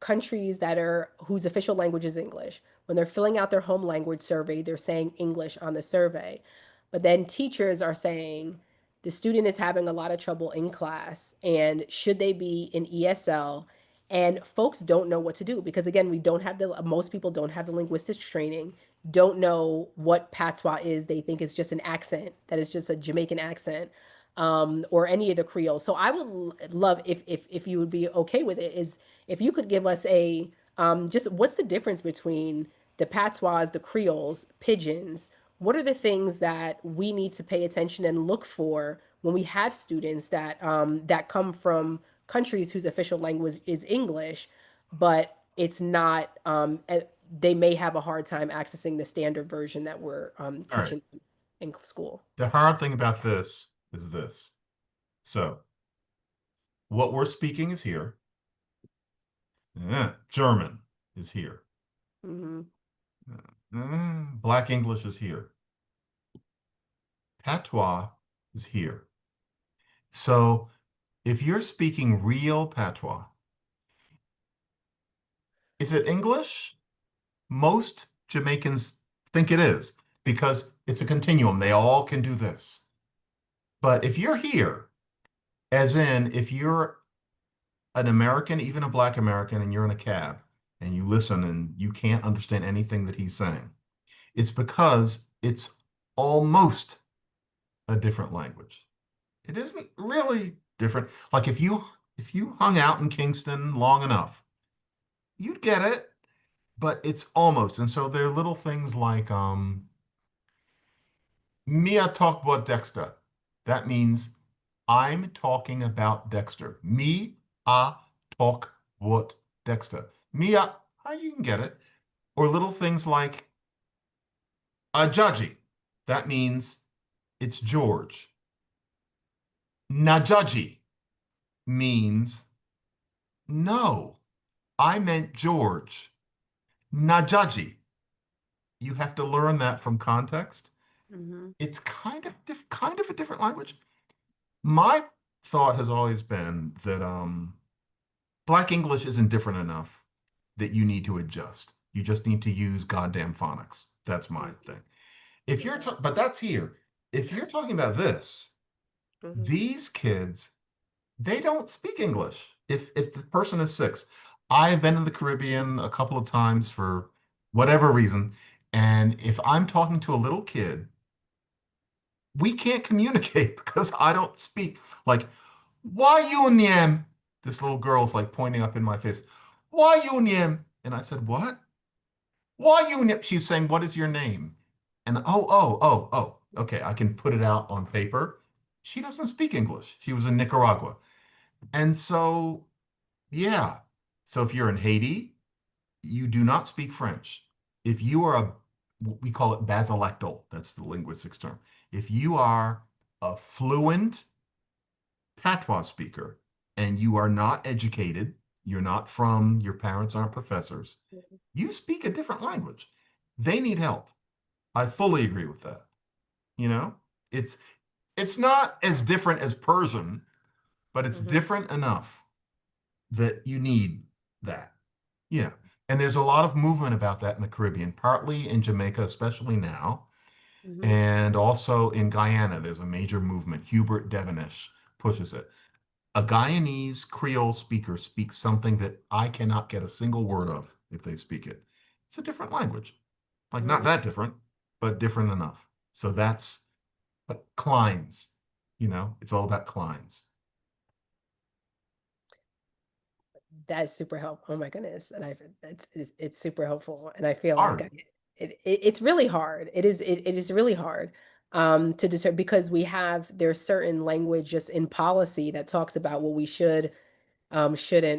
countries that are whose official language is English, when they're filling out their home language survey, they're saying English on the survey. But then teachers are saying the student is having a lot of trouble in class and should they be in ESL? And folks don't know what to do because again, we don't have the most people don't have the linguistics training, don't know what patois is. They think it's just an accent, that is just a Jamaican accent or any of the Creoles. So I would love if you would be okay with it, is if you could give us a just what's the difference between the patois, the Creoles, pidgins? What are the things that we need to pay attention and look for when we have students that come from countries whose official language is English, but it's not they may have a hard time accessing the standard version that we're All right. teaching in school. The hard thing about this is this. So, what we're speaking is here. German is here. Hmm. Black English is here. Patois is here. So, if you're speaking real patois, is it English? Most Jamaicans think it is because it's a continuum. They all can do this. But if you're here, as in if you're an American, even a Black American, and you're in a cab and you listen and you can't understand anything that he's saying, it's because it's almost a different language. It isn't really different. Like if you hung out in Kingston long enough, you'd get it. but it's almost. And so there are little things like Mia talk about Dexter. That means I'm talking about Dexter. Me a talk about Dexter. Mia, how you can get it. Or little things like a judgy. That means it's George. Na judgy means no, I meant George. Na judgy. You have to learn that from context. Hmm. It's kind of a different language. My thought has always been that Black English isn't different enough that you need to adjust. You just need to use goddamn phonics. That's my thing. If you're Yeah. talking, but that's here. If you're talking about this, Hmm. these kids, they don't speak English. If the person is six, I've been in the Caribbean a couple of times for whatever reason, and if I'm talking to a little kid, we can't communicate because I don't speak. Like, why union? This little girl's like pointing up in my face. Why union? And I said, what? Why union? She's saying, what is your name? And oh. Okay, I can put it out on paper. She doesn't speak English. She was in Nicaragua. And so, yeah. So if you're in Haiti, you do not speak French. If you are we call it basilectal, that's the linguistics term. If you are a fluent patois speaker and you are not educated, you're not from, your parents aren't professors, you speak a different language. They need help. I fully agree with that. You know, it's it's not as different as Persian, but it's Hmm. different enough that you need that. Yeah. And there's a lot of movement about that in the Caribbean, partly in Jamaica, especially now, Hmm. and also in Guyana. There's a major movement. Hubert Devenish pushes it. A Guyanese Creole speaker speaks something that I cannot get a single word of if they speak it. It's a different language. Like not Hmm. that different, but different enough. So that's Kleins. It's all about Kleins. That's super helpful. Oh my goodness. And it's super helpful. And I feel like Hard. it's really hard. It is really hard to deter because there's certain language just in policy that talks about what we shouldn't,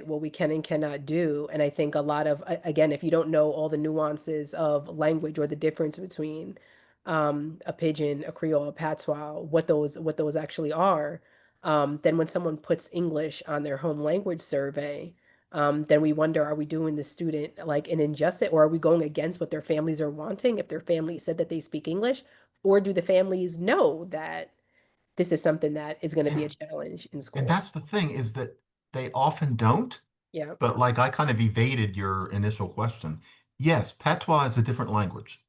what we can and cannot do. And I think a lot of, again, if you don't know all the nuances of language or the difference between a pidgin, a Creole, a patois, what those actually are, then when someone puts English on their home language survey, then we wonder, are we doing the student like an injustice, or are we going against what their families are wanting if their family said that they speak English? Or do the families know that this is something that is going to be Yeah. a challenge in And school? that's the thing is that they often don't. Yeah. But like I kind of evaded your initial question. Yes, patois is a different language,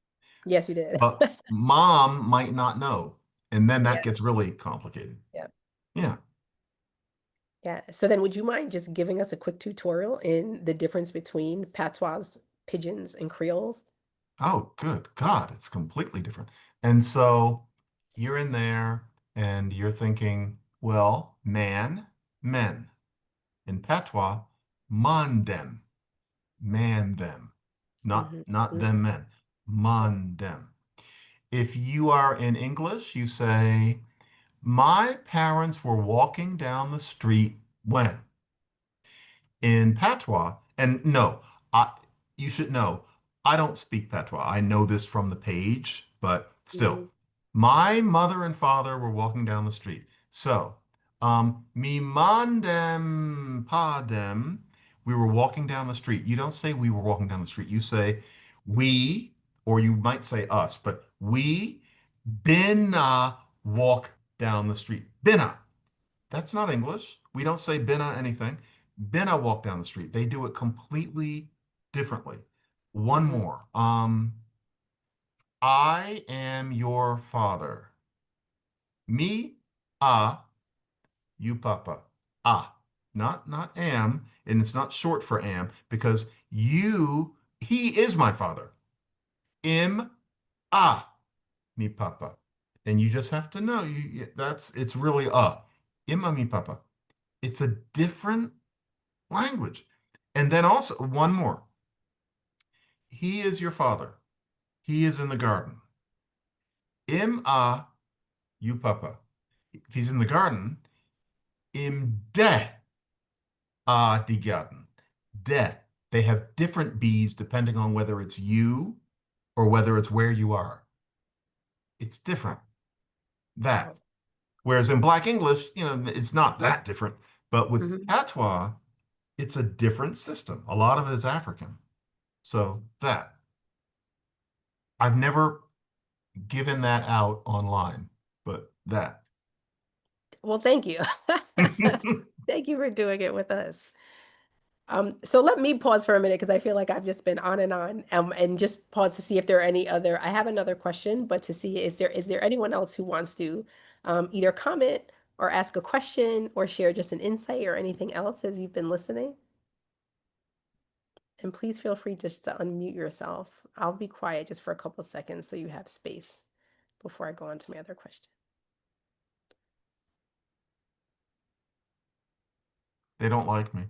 Yes, you did. but mom might not know. And then that Yeah. gets really complicated. Yeah. Yeah. Yeah. So then would you mind just giving us a quick tutorial in the difference between patois, pigeons, and creoles? Oh, good God, it's completely different. And so you're in there and you're thinking, well, man, men. In patois, man them, man them, not Hmm. not them Hmm. men, man them. If you are in English, you say, my parents were walking down the street when? In patois, and no, I you should know, I don't speak patois. I know this from the page, but still, Hmm. my mother and father were walking down the street. So, mi mandem padem, we were walking down the street. You don't say we were walking down the street. You say we, or you might say us, but we binna walk down the street. Binna. That's not English. We don't say binna anything. Binna walk down the street. They do it completely differently. One Hmm. more. I am your father. Me, you papa. Not am, and it's not short for am because he is my father. Im, me papa. And you just have to know it's really Im, me papa. It's a different language. And then also one more. He is your father. He is in the garden. Im a you papa. If he's in the garden, im de a die Garten. De. They have different B's depending on whether it's you or whether it's where you are. It's different. That. Oh, Whereas in Black English, it's not that different. But with mhm. patois, it's a different system. A lot of it is African. So that. I've never given that out online, but that. Well, thank you. Thank you for doing it with us. So let me pause for a minute because I feel like I've just been on, and just pause to see if there are any other. I have another question, but to see is there anyone else who wants to either comment or ask a question or share just an insight or anything else as you've been listening? And please feel free just to unmute yourself. I'll be quiet just for a couple of seconds so you have space before I go on to my other question. They don't like me.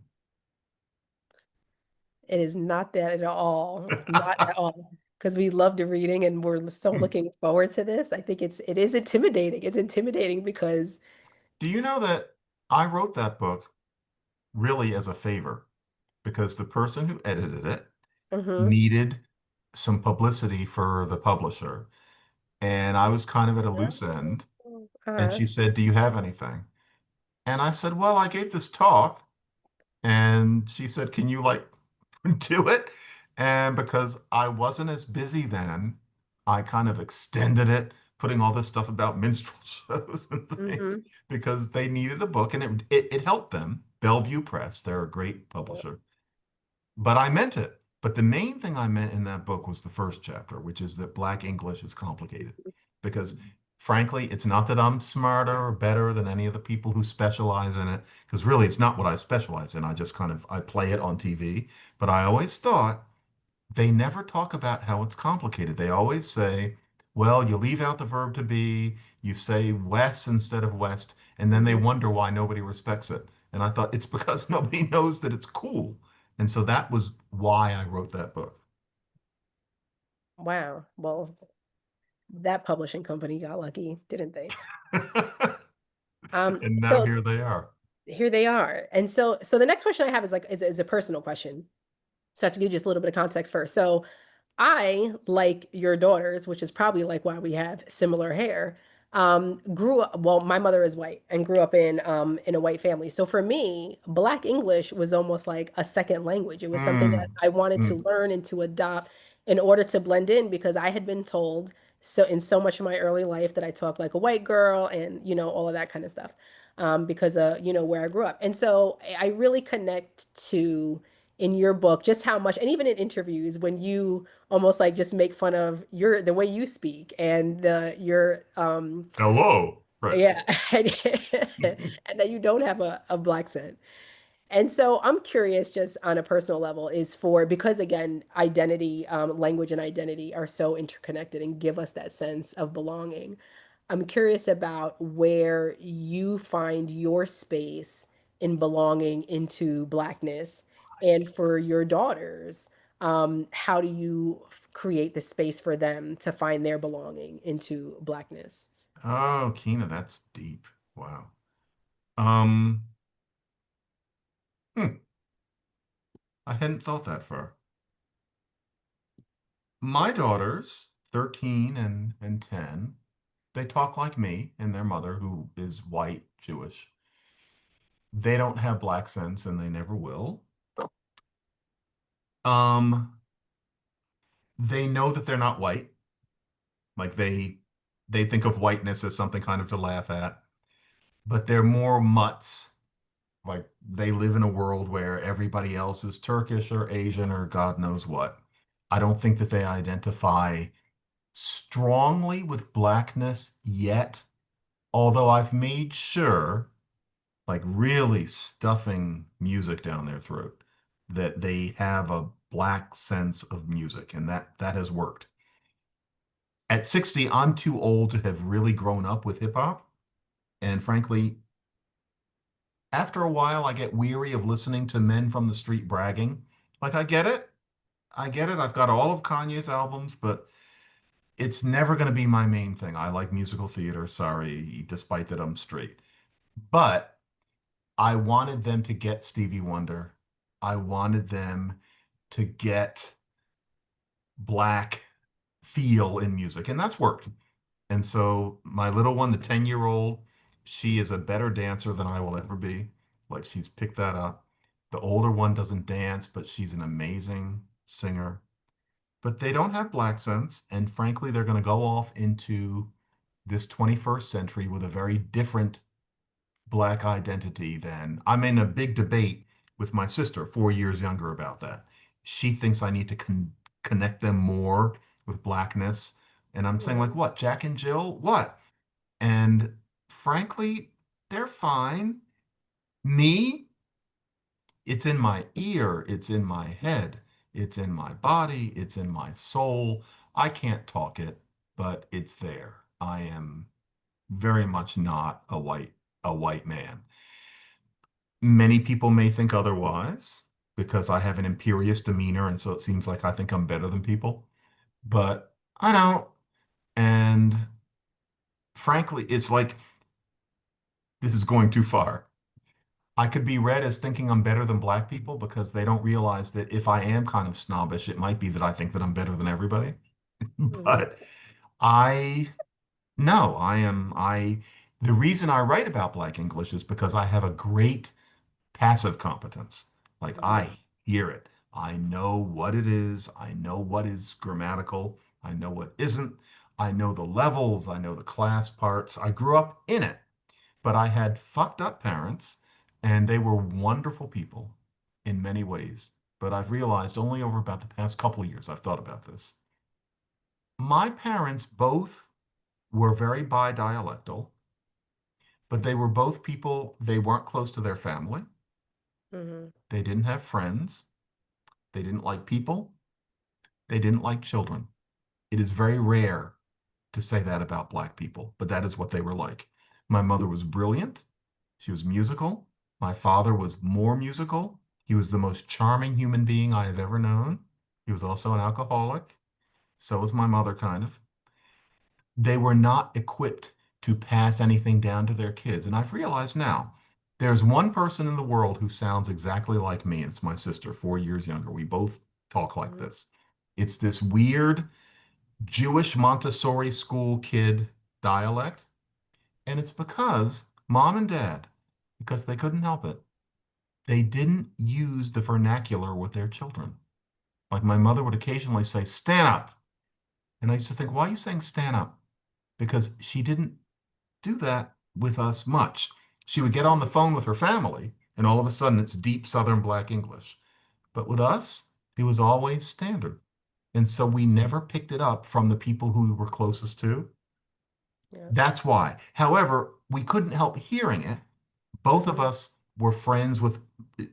It is not that at all. Not at all. Because we love the reading and we're so Hmm. looking forward to this. I think it is intimidating. It's intimidating because Do you know that I wrote that book really as a favor because the person who edited it mhm. needed some publicity for the publisher. And I was kind of at a loose end. And Uh-huh. she said, "Do you have anything?" And I said, "Well, I gave this talk." And she said, "Can you like do it?" And because I wasn't as busy then, I kind of extended it, putting all this stuff about minstrel shows and things Mhm. because they needed a book and it helped them. Bellevue Press, they're a great Yeah. publisher. But I meant it. But the main thing I meant in that book was the first chapter, which is that Black English is complicated. Because frankly, it's not that I'm smarter or better than any of the people who specialize in it, because really it's not what I specialize in. I just kind of I play it on TV. But I always thought they never talk about how it's complicated. They always say, well, you leave out the verb to be, you say west instead of west, and then they Mhm. wonder why nobody respects it. And I thought it's because nobody knows that it's cool. And so that was why I wrote that book. Wow. Well, that publishing company got lucky, didn't they? Um, And now so here they are. here they are. And so the next question I have is like is a personal question. So I have to give you just a little bit of context first. So I, like your daughters, which is probably like why we have similar hair, grew up, well, my mother is white and grew up in a white family. So for me, Black English was almost like a second language. It was something that Mm, I wanted to mm. learn and to adopt in order to blend in because I had been told so in so much of my early life that I talk like a white girl and all of that kind of stuff. Because where I grew up. And so I really connect to in your book just how much and even in interviews when you almost like just make fun of the way you speak and the your Hello. Right. yeah and that you don't have a black scent. And so I'm curious just on a personal level is for because again identity language and identity are so interconnected and give us that sense of belonging. I'm curious about where you find your space in belonging into Blackness. And for your daughters, how do you create the space for them to find their belonging into Blackness? Oh, Kina, that's deep. Wow. Um, hmm, I hadn't thought that far. My daughters, 13 and 10, they talk like me and their mother, who is white Jewish. They don't have black sense and they never will. Um, they know that they're not white. Like they think of whiteness as something kind of to laugh at, but they're more mutts. Like they live in a world where everybody else is Turkish or Asian or God knows what. I don't think that they identify strongly with blackness yet, although I've made sure, like really stuffing music down their throat, that they have a black sense of music, and that has worked. At 60, I'm too old to have really grown up with hip hop, and frankly, after a while, I get weary of listening to men from the street bragging. Like, I get it. I get it. I've got all of Kanye's albums, but it's never going to be my main thing. I like musical theater, sorry, despite that I'm straight. But I wanted them to get Stevie Wonder. I wanted them to get black feel in music, and that's worked. And so my little one, the 10-year-old, she is a better dancer than I will ever be. Like she's picked that up. The older one doesn't dance, but she's an amazing singer. But they don't have black sense, and frankly, they're going to go off into this 21st century with a very different black identity than I'm in a big debate with my sister, 4 years younger, about that. She thinks I need to connect them more with blackness. And I'm saying, like, Mhm. what? Jack and Jill? What? And frankly, they're fine. Me, it's in my ear, it's in my head, it's in my body, it's in my soul. I can't talk it, but it's there. I am very much not a white man. Many people may think otherwise because I have an imperious demeanor, and so it seems like I think I'm better than people, but I don't. And frankly, it's like this is going too far. I could be read as thinking I'm better than black people because they don't realize that if I am kind of snobbish, it might be that I think that I'm better than everybody. Mhm. But I, no, the reason I write about black English is because I have a great passive competence. Like Mhm. I hear it. I know what it is. I know what is grammatical. I know what isn't. I know the levels. I know the class parts. I grew up in it, but I had fucked up parents and they were wonderful people in many ways. But I've realized only over about the past couple of years I've thought about this. My parents both were very bi-dialectal, but they were both people, they weren't close to their family. Mhm. They didn't have friends. They didn't like people. They didn't like children. It is very rare to say that about black people, but that is what they were like. My mother was brilliant. She was musical. My father was more musical. He was the most charming human being I have ever known. He was also an alcoholic. So was my mother, kind of. They were not equipped to pass anything down to their kids. And I've realized now there's one person in the world who sounds exactly like me. And it's my sister, 4 years younger. We both talk like Mhm. this. It's this weird Jewish Montessori school kid dialect. And it's because mom and dad, because they couldn't help it, they didn't use the vernacular with their children. Like my mother would occasionally say, stand up. And I used to think, why are you saying stand up? Because she didn't do that with us much. She would get on the Mhm. phone with her family, and all of a sudden it's deep Southern Black English. But with us, it was always standard. And so we never picked it up from the people who we were closest to. Yeah. That's why. However, we couldn't help hearing it. Both of Mhm. us were friends with,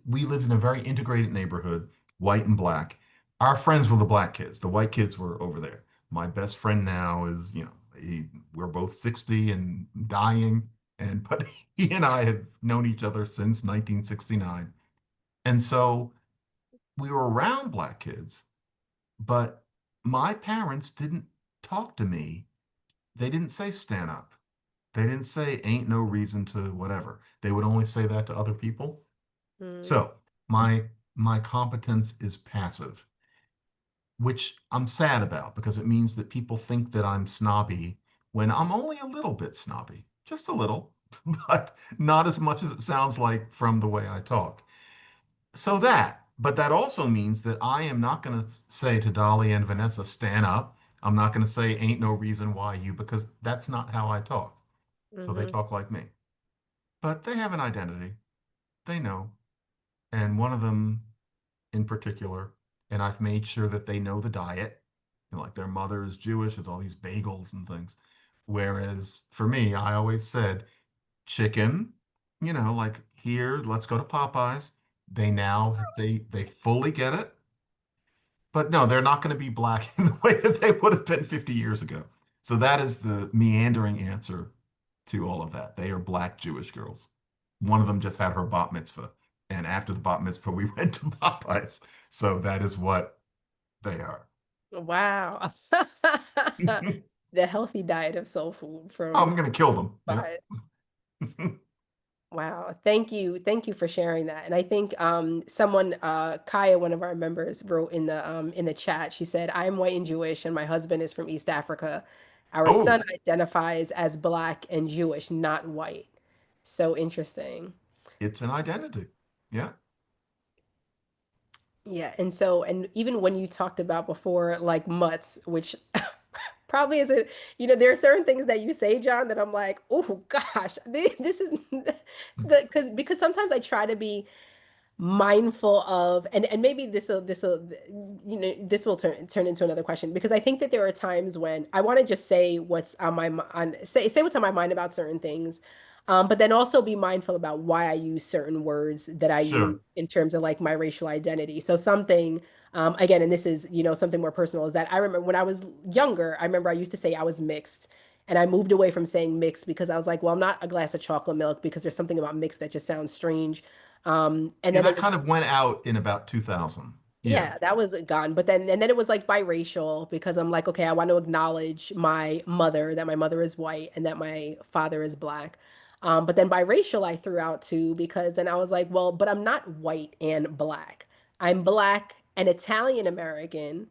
we lived in a very integrated neighborhood, white and black. Our friends were the black kids. The white kids were over there. My best friend now is, we're both 60 and dying. And, but he and I have known each other since 1969. And so we were around black kids, but my parents didn't talk to me. They didn't say stand up. They didn't say ain't no reason to whatever. They would only say that to other people. Mhm. So my competence is passive, which I'm sad about because it means that people think that I'm snobby when I'm only a little bit snobby, just a little, but not as much as it sounds like from the way I talk. So Mhm. but that also means that I am not going to say to Dolly and Vanessa, stand up. I'm not going to say ain't no reason why you, because that's not how I talk. So they Mhm. talk like me. But they have an identity. They know. And one of them in particular, and I've made sure that they know the diet. Like their mother is Jewish, it's all these bagels and things. Whereas for me, I always said chicken, like here, let's go to Popeyes. They fully get it. But no, they're not going to be black in the way that they would have been 50 years ago. So that is the meandering answer to all of that. They are black Jewish girls. One of them just had her bat mitzvah. And after the bat mitzvah, we went to Popeyes. So that is what They are. Wow. The healthy diet of soul food Oh, from I'm gonna kill them. Yeah. but wow. Thank you. Thank you for sharing that. And I think someone Kaya, one of our members, wrote in the chat, she said, I'm white and Jewish and my husband is from East Africa. Our son Oh, identifies as black and Jewish, not white. So interesting. it's an identity. Yeah. Yeah, and so and even when you talked about before like mutts, which probably isn't, there are certain things that you say, John, that I'm like, oh gosh, this is the because sometimes I try to be mindful of, and maybe this will this will turn into another question, because I think that there are times when I want to just say what's on my on say what's on my mind about certain things, but then also be mindful about why I use certain words that I use Sure. in terms of like my racial identity. So something, again, and this is something more personal, is that I remember when I was younger, I remember I used to say I was mixed. And I moved away from saying mixed because I was like, well, I'm not a glass of chocolate milk, because there's something about mixed that just sounds strange. And Yeah, then it that was, kind of went out in about 2000. Yeah. yeah, that was gone. But then it was like biracial, because I'm like, okay, I want to acknowledge my mother, that my mother is white and that my father is black. But then biracial I threw out too, because then I was like, well, but I'm not white and black. I'm black and Italian American,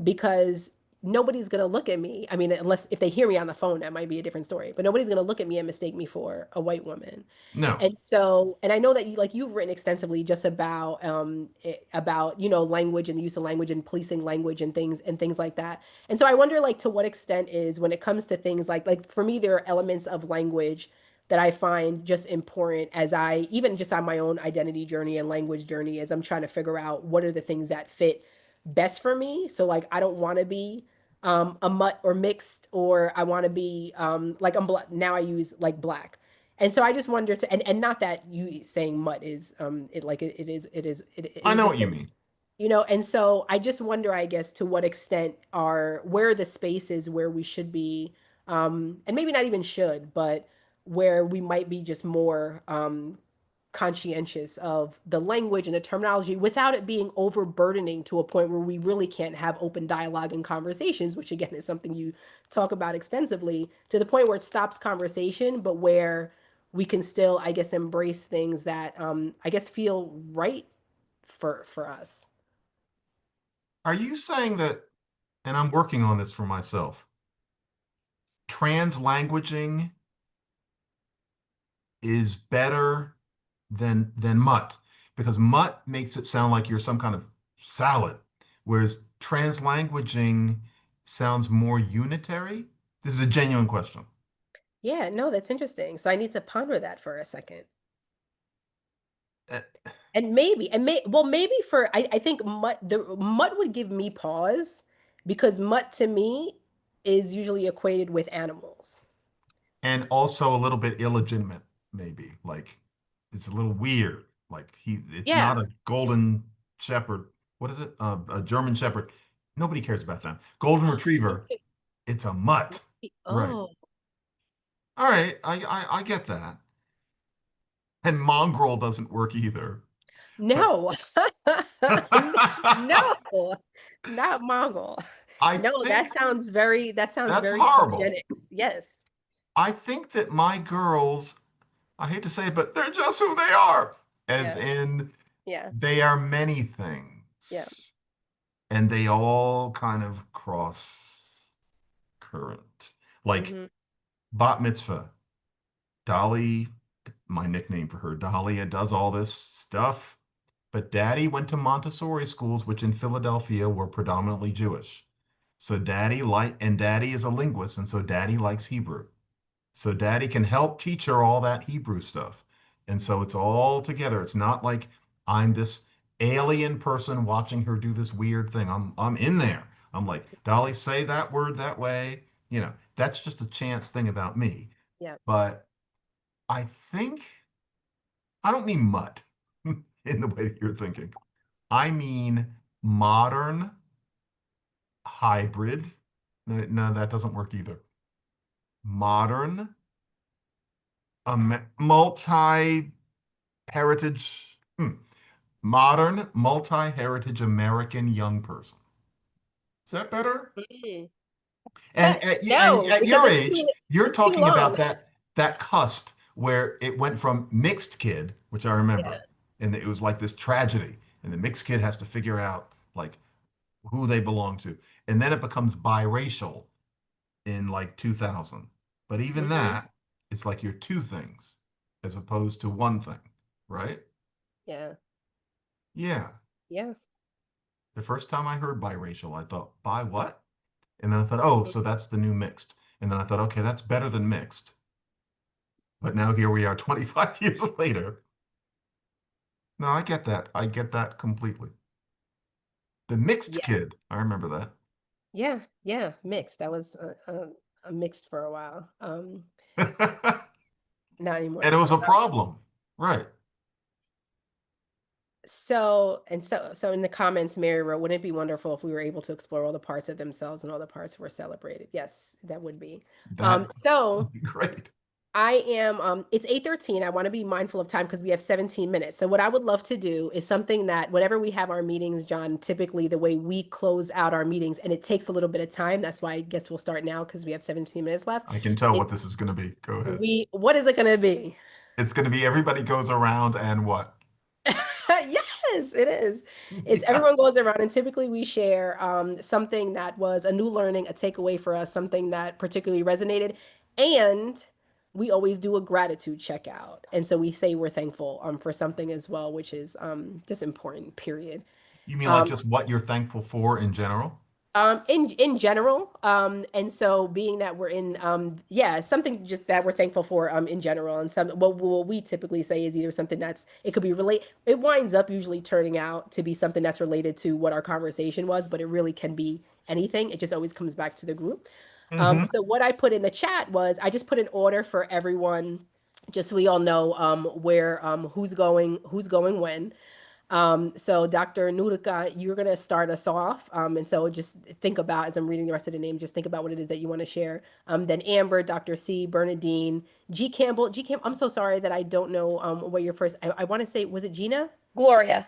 because nobody's gonna look at me. I mean, unless if they hear me on the phone, that might be a different story. But nobody's gonna look at me and mistake me for a white woman. No. And so, and I know that you've written extensively just about, language and the use of language and policing language and things like that. And so I wonder, like, to what extent is, when it comes to things like for me, there are elements of language that I find just important, as I even just on my own identity journey and language journey, as I'm trying to figure out what are the things that fit best for me. So like I don't want to be a mutt or mixed, or I want to be like I'm black. Now I use like black. And so I just wonder to, and not that you saying mutt is I it know just, what you mean. and so I just wonder, I guess, to what extent are where are the spaces where we should be, and maybe not even should, but where we might be just more conscientious of the language and the terminology, without it being overburdening to a point where we really can't have open dialogue and conversations, which again is something you talk about extensively, to the point where it stops conversation, but where we can still, I guess, embrace things that I guess feel right for us. Are you saying that, and I'm working on this for myself, translanguaging is better than mutt? Because mutt makes it sound like you're some kind of salad, whereas translanguaging sounds more unitary. This is a genuine question. Yeah, no, that's interesting. So I need to ponder that for a second. Uh, And maybe, well, maybe for, I think mutt would give me pause, because mutt to me is usually equated with animals. and also a little bit illegitimate, maybe. Like it's a little weird. Like it's not Yeah. a golden shepherd. What is it? A German shepherd. Nobody cares about them. Golden retriever. It's a mutt. Right. Oh, All right. I get that. And mongrel doesn't work either. But no. No, not Mongol. I No, think that sounds that's very horrible. eugenics. Yes. I think that my girls, I hate to say it, but they're just who they are. As Yeah. in, Yeah. they are many Yeah. things. And they all kind of cross current. Like Hmm. bat mitzvah, Dolly, my nickname for her, Dahlia does all this stuff, but Daddy went to Montessori schools, which in Philadelphia were predominantly Jewish. So Daddy is a linguist, and so Daddy likes Hebrew. So Daddy can help teach her all that Hebrew stuff. And so it's all together. It's not like I'm this alien person watching her do this weird thing. I'm in there. I'm like, Dolly, say that word that way. That's just a chance thing about me. Yeah. But I think I don't mean mutt in the way that you're thinking. I mean modern hybrid. No, no, that doesn't work either. Modern, multi heritage, modern, multi-heritage American young person. Is that better? Mm. And and No, at because your age, you're it's too talking about long. that cusp where it went from mixed kid, which I remember, Yeah. and it was like this tragedy, and the mixed kid has to figure out like who they belong to, and then it becomes biracial in like 2000. But even Hmm. that, it's like you're two things as opposed to one thing, right? Yeah. Yeah. Yeah. The first time I heard biracial, I thought, bi what? And then I thought, oh, Mhm. so that's the new mixed. And then I thought, okay, that's better than mixed. But now here we are 25 years later. No, I get that. I get that completely. The mixed Yeah. kid, I remember that. Yeah. Yeah. Mixed. That was a mixed for a while. Not anymore. And it was a problem. Right. So in the comments, Mary wrote, "Wouldn't it be wonderful if we were able to explore all the parts of themselves and all the parts were celebrated?" Yes, that would be. That So would be great. I am it's 8:13. I want to be mindful of time because we have 17 minutes. So what I would love to do is something that whenever we have our meetings, John, typically the way we close out our meetings, and it takes a little bit of time. That's why I guess we'll start now because we have 17 minutes left. I can tell It what this is going to be. Go ahead. we what is it gonna be? It's going to be everybody goes around and what? Yes, it is. It's Yeah. everyone goes around, and typically we share something that was a new learning, a takeaway for us, something that particularly resonated, and we always do a gratitude checkout. And so we say we're thankful for something as well, which is just important, period. You mean like Um, just what you're thankful for in general? in general, and so being that we're in, yeah, something just that we're thankful for, in general, and some what we typically say is either something that's it could be relate. It winds up usually turning out to be something that's related to what our conversation was, but it really can be anything. It just always comes back to the group. Hmm. So what I put in the chat was I just put an order for everyone, just so we all know where who's going when. So Dr. Nurika, you're gonna start us off. And so just think about as I'm reading the rest of the name, just think about what it is that you want to share. Then Amber, Dr. C, Bernadine, G Campbell, G Camp. I'm so sorry that I don't know what your first. I want to say was it Gina? Gloria.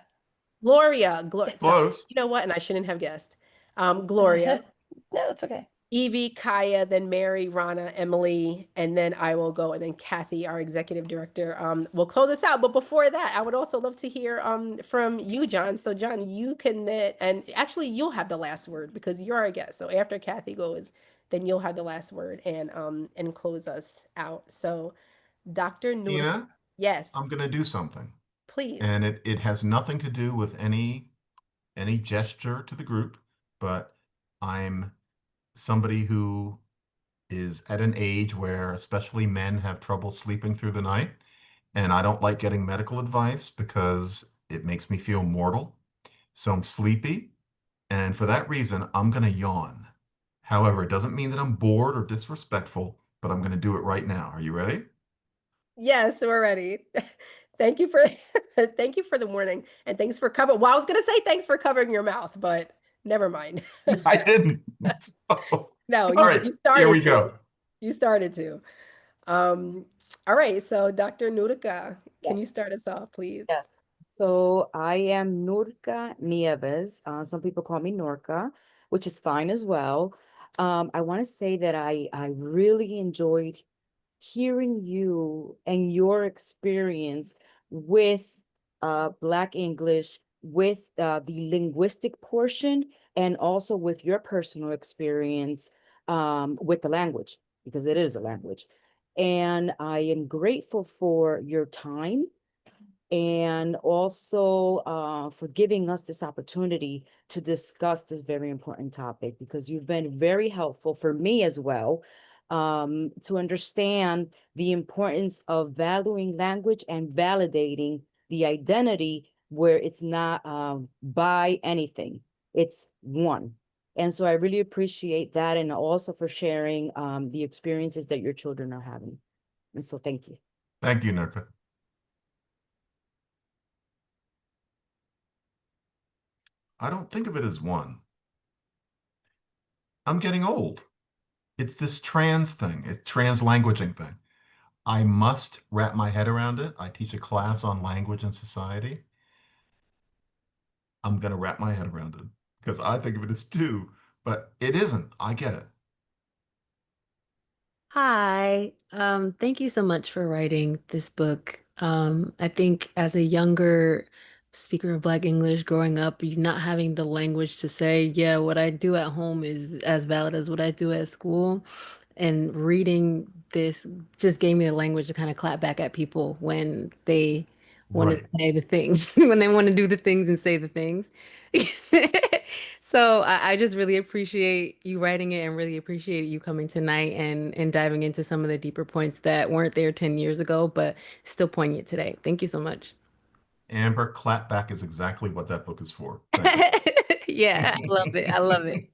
Gloria. So Close. you know what? And I shouldn't have guessed. Gloria. No, it's okay. Evie, Kaya, then Mary, Rana, Emily, and then I will go, and then Kathy, our executive director, will close us out. But before that, I would also love to hear from you, John. So, John, you can and actually you'll have the last word because you're our guest. So after Kathy goes, then you'll have the last word and close us out. So, Dr. Nudik, Ina, I'm yes, going to do something. please. And it has nothing to do with any gesture to the group, but I'm somebody who is at an age where especially men have trouble sleeping through the night, and I don't like getting medical advice because it makes me feel mortal. So I'm sleepy, and for that reason, I'm going to yawn. However, it doesn't mean that I'm bored or disrespectful, but I'm going to do it right now. Are you ready? Yes, we're ready. Thank you for thank you for the warning and thanks for covering. Well, I was gonna say thanks for covering your mouth, but never mind. I didn't. So, No, all you right, here started we to. go. You started to. Um, all right, so Dr. Nurika, Yeah. can you start us off, please? Yes. So I am Nurka Nieves. Some people call me Norka, which is fine as well. I want to say that I really enjoyed hearing you and your experience with Black English, with the linguistic portion, and also with your personal experience with the language, because it is a language. And I am grateful for your time and also for giving us this opportunity to discuss this very important topic because you've been very helpful for me as well to understand the importance of valuing language and validating the identity where it's not by anything, it's one. And so I really appreciate that and also for sharing the experiences that your children are having. And so thank you. Thank you, Nurka. I don't think of it as one. I'm getting old. It's this trans thing, it's trans languaging thing. I must wrap my head around it. I teach a class on language and society. I'm going to wrap my head around it because I think of it as two, but it isn't. I get it. Hi. Thank you so much for writing this book. I think as a younger speaker of Black English growing up, you not having the language to say, yeah, what I do at home is as valid as what I do at school. And reading this just gave me the language to kind of clap back at people when they want to Right. say the things, when they want to do the things and say the things. So I just really appreciate you writing it and really appreciate you coming tonight and diving into some of the deeper points that weren't there 10 years ago, but still poignant today. Thank you so much. Amber, clapback is exactly what that book is for. Thank you. Yeah, I love it. I love it.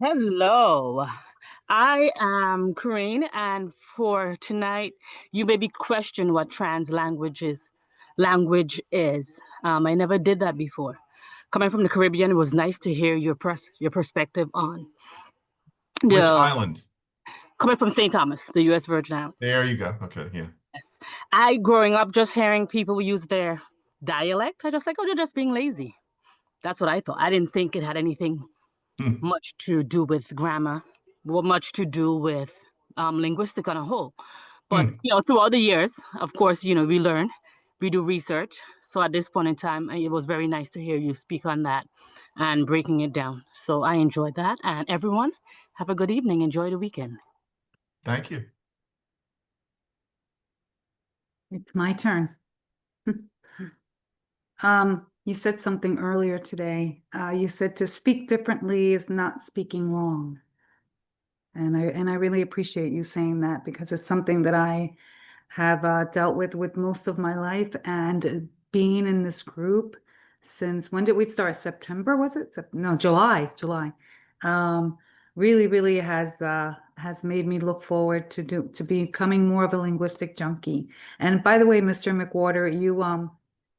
Hello, I am Corinne, and for tonight, you may be question what trans language is. I never did that before. Coming from the Caribbean, it was nice to hear your perspective on Which the island? coming from St. Thomas, the U.S. Virgin There Islands. you go. Okay, yeah. Yes, I growing up just hearing people use their dialect, I just like, oh, they're just being lazy. That's what I thought. I didn't think it had anything Hmm. much to do with grammar, well, much to do with linguistic on a whole. But Hmm. throughout the years, of course, we learn, we do research. So at this point in time, it was very nice to hear you speak on that and breaking it down. So I enjoyed that. And everyone, have a good evening. Enjoy the weekend. Thank you. It's my turn. You said something earlier today. You said to speak differently is not speaking wrong. And I really appreciate you saying that because it's something that I have dealt with most of my life. And being in this group since when did we start? September, was it? No, July. Um, really has made me look forward to becoming more of a linguistic junkie. And by the way, Mr. McWhorter,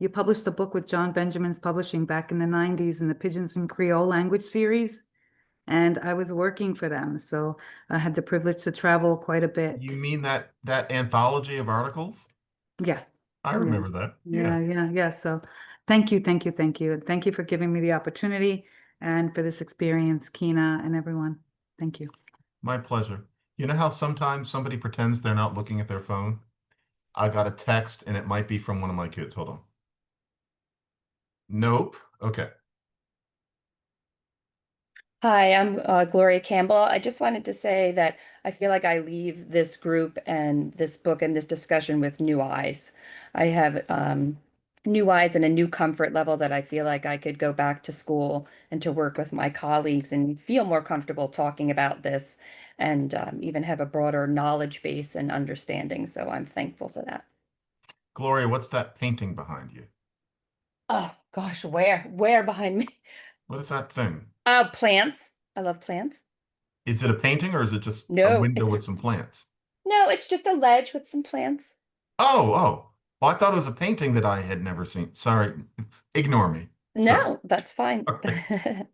you published a book with John Benjamin's Publishing back in the 90s in the Pigeons and Creole language series. And I was working for them, so I had the privilege to travel quite a You bit. mean that anthology of articles? Yeah, I yeah, remember that. Yeah. yeah. So thank you, thank you, thank you. Thank you for giving me the opportunity and for this experience, Kina and everyone. Thank you. My pleasure. You know how sometimes somebody pretends they're not looking at their phone? I got a text and it might be from one of my kids. Hold on. Nope. Okay. Hi, I'm Gloria Campbell. I just wanted to say that I feel like I leave this group and this book and this discussion with new eyes. I have new eyes and a new comfort level that I feel like I could go back to school and to work with my colleagues and feel more comfortable talking about this and even have a broader knowledge base and understanding. So I'm thankful for that. Gloria, what's that painting behind you? Oh gosh, where behind me? What is that thing? Plants. I love plants. Is it a painting or is it just a No, window with some plants? it's just a ledge with some plants. Oh. Well, I thought it was a painting that I had never seen. Sorry. Ignore me. Sorry. No, that's fine. Okay.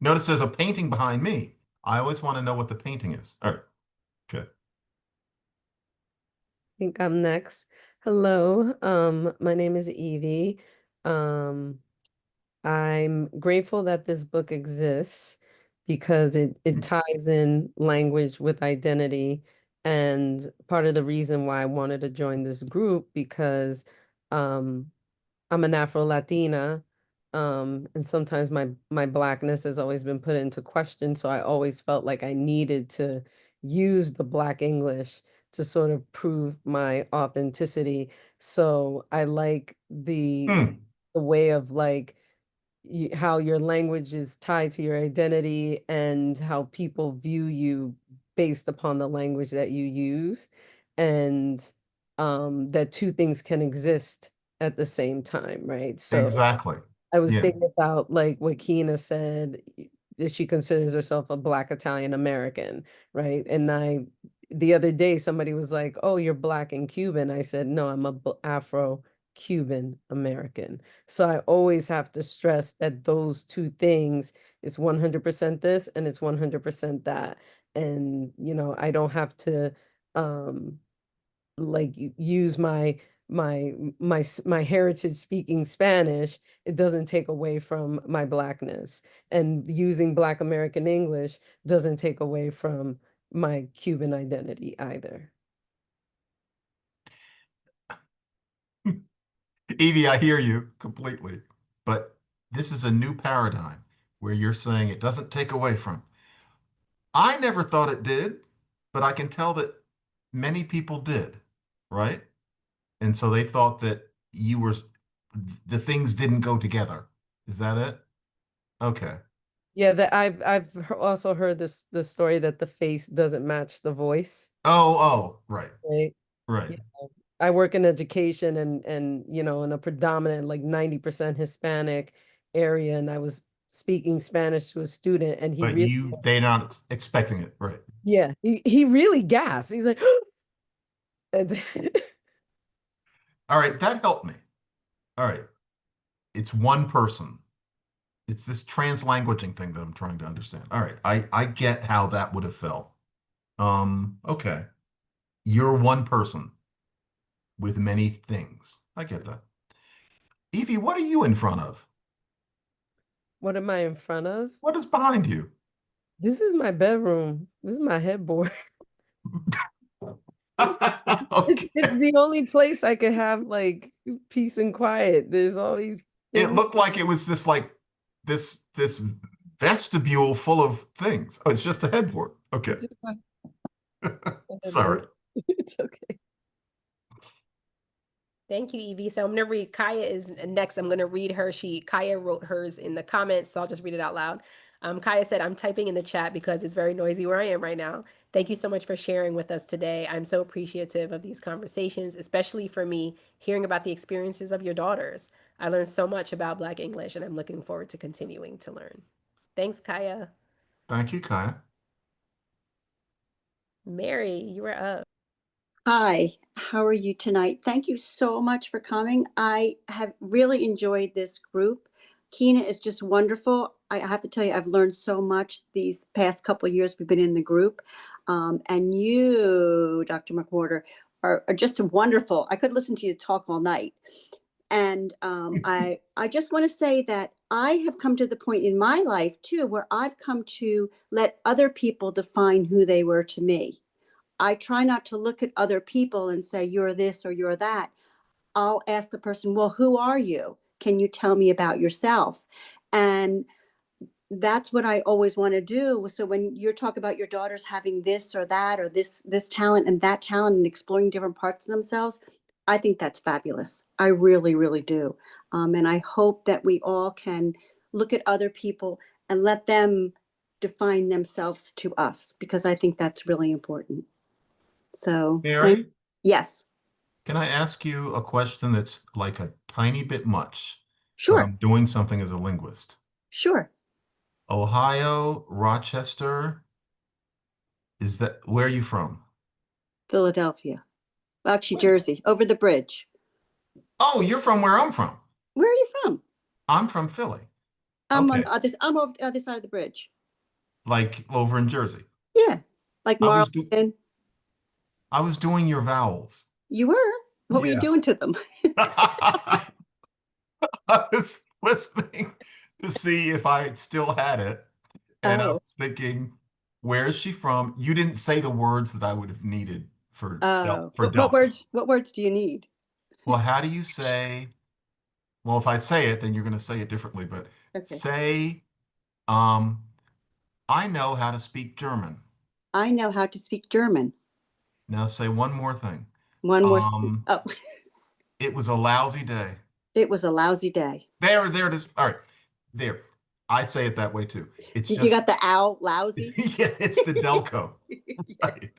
Notice there's a painting behind me. I always want to know what the painting is. All right. Good. Think I'm next. Hello, my name is Evie. Um, I'm grateful that this book exists because it ties in language with identity. And part of the reason why I wanted to join this group because um, I'm an Afro-Latina, and sometimes my blackness has always been put into question. So I always felt like I needed to use the Black English to sort of prove my authenticity. So I like Hmm. the way of like how your language is tied to your identity and how people view you based upon the language that you use, and that two things can exist at the same time, right? So Exactly. I was Yeah. thinking about like what Kina said, that she considers herself a Black Italian American, right? And the other day, somebody was like, "Oh, you're Black and Cuban." I said, "No, I'm a Afro Cuban American." So I always have to stress that those two things is 100% this and it's 100% that. And, I don't have to, like use my my heritage speaking Spanish, it doesn't take away from my Blackness. And using Black American English doesn't take away from my Cuban identity either. Evie, I hear you completely, but this is a new paradigm where you're saying it doesn't take away from. I never thought it did, but I can tell that many people did, right? And so they thought that the things didn't go together. Is that it? Okay. Yeah, that I've also heard the story that the face doesn't match the voice, Oh, right, right? right. Yeah. I work in education and in a predominant like 90% Hispanic area, and I was speaking Spanish to a student and he But really, they're not expecting it, right? yeah, he really gasped. He's like, All right, that helped me. All right. It's one person. It's this translanguaging thing that I'm trying to understand. All right, I get how that would have felt. Okay. You're one person with many things. I get that. Evie, what are you in front of? what am I in front of? What is behind you? This is my bedroom. This is my headboard. Okay. It's the only place I could have like peace and quiet. There's all these It things. looked like it was this this vestibule full of things. Oh, it's just a headboard. Okay. It's just my Sorry. headboard. It's okay. Thank you, Evie. So I'm going to read, Kaya is next. I'm going to read her. Kaya wrote hers in the comments, so I'll just read it out loud. Kaya said, I'm typing in the chat because it's very noisy where I am right now. Thank you so much for sharing with us today. I'm so appreciative of these conversations, especially for me, hearing about the experiences of your daughters. I learned so much about Black English, and I'm looking forward to continuing to learn. Thanks, Kaya. Thank you, Kaya. Mary, you are up. Hi, how are you tonight? Thank you so much for coming. I have really enjoyed this group. Keena is just wonderful. I have to tell you, I've learned so much these past couple of years we've been in the group. And you, Dr. McWhorter, are just wonderful. I could listen to you talk all night. And I just want to say that I have come to the point in my life too, where I've come to let other people define who they were to me. I try not to look at other people and say, you're this or you're that. I'll ask the person, well, who are you? Can you tell me about yourself? And that's what I always want to do. So when you're talking about your daughters having this or that, or this talent and that talent and exploring different parts of themselves, I think that's fabulous. I really, really do. And I hope that we all can look at other people and let them define themselves to us, because I think that's really important. So, Mary, yes, can I ask you a question that's like a tiny bit much, but sure, I'm doing something as a linguist. sure. Ohio, Rochester, where are you from? Philadelphia, well, actually, Jersey, over the bridge. Oh, you're from where I'm from. Where are you from? I'm from Philly. I'm Okay. I'm over the other side of the bridge. Like over in Jersey. Yeah, like Marlton. I was doing your vowels. You were? What were you Yeah. doing to them? I was listening to see if I still had it. And I Oh, was thinking, where is she from? You didn't say the words that I would have needed for oh. for What Delphi. words? What words do you need? Well, how do you say, well, if I say it, then you're going to say it differently, but Okay. say, I know how to speak German. I know how to speak German. Now say one more thing. One more thing. Oh, It was a lousy day. it was a lousy day. There it is. All right. There. I say it that way too. It's You just got the owl, lousy? yeah, it's the Delco. Right.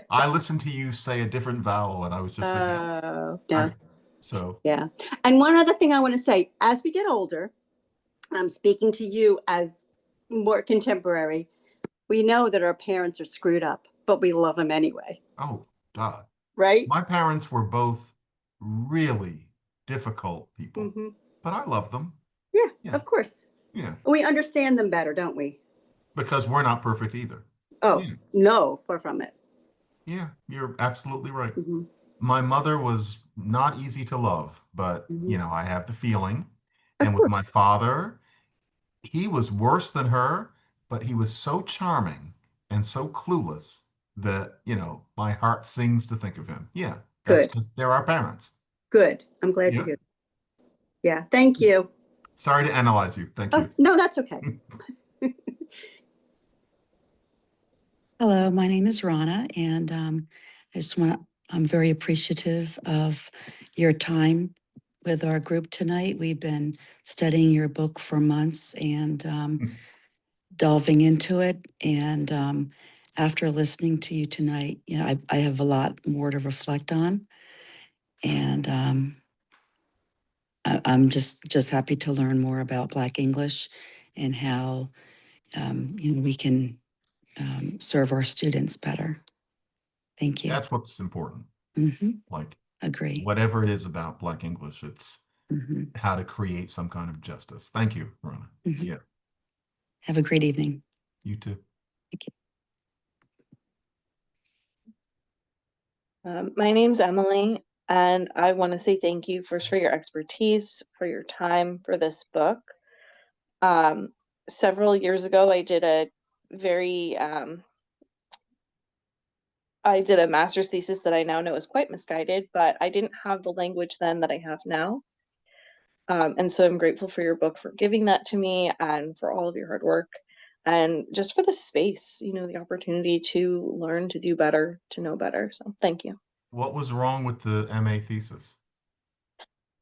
I listened to you say a different vowel and I was just thinking, Oh, all no. right. So Yeah. And one other thing I want to say, as we get older, I'm speaking to you as more contemporary. We know that our parents are screwed up, but we love them anyway. oh God. Right? My parents were both really difficult people, Mm-hmm. but I love them. Yeah, Yeah. of course. Yeah. We understand them better, don't we? Because we're not perfect either. Oh, Yeah. no, far from it. Yeah, you're absolutely right. Mm-hmm. my mother was not easy to love, but Mhm. I have the feeling. Of And with my course. father, he was worse than her, but he was so charming and so clueless that, my heart sings to think of him. Yeah, that's Good. because they're our parents. Good. I'm glad to Yeah. hear. Yeah. Thank you. Sorry to analyze you. Thank Oh, you. no, that's okay. Hello, my name is Rana, and I'm very appreciative of your time with our group tonight. We've been studying your book for months and delving into it. And after listening to you tonight, I have a lot more to reflect on. And I'm just happy to learn more about Black English and how we can serve our students better. Thank you. That's what's important. Mm-hmm. Like, Agree. whatever it is about Black English, it's Mm-hmm. how to create some kind of justice. Thank you, Rona. Mm-hmm. Yeah, Have a great evening. you too. Thank you. My name's Emily, and I want to say thank you first for your expertise, for your time for this book. Several years ago, I did a very I did a master's thesis that I now know is quite misguided, but I didn't have the language then that I have now. And so I'm grateful for your book for giving that to me and for all of your hard work and just for the space, the opportunity to learn, to do better, to know better. So thank you. What was wrong with the MA thesis?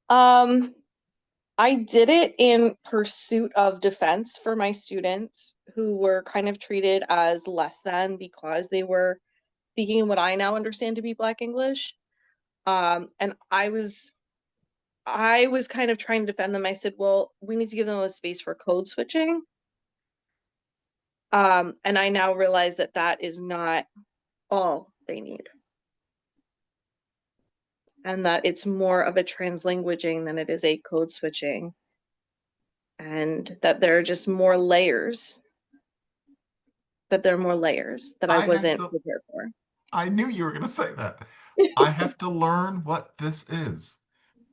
I did it in pursuit of defense for my students who were kind of treated as less than because they were speaking what I now understand to be Black English. And I was kind of trying to defend them. I said, well, we need to give them a space for code switching. And I now realize that that is not all they need. And that it's more of a translanguaging than it is a code switching. And that there are just more layers. That there are more layers that I wasn't prepared for. I knew you were going to say that. I have to learn what this is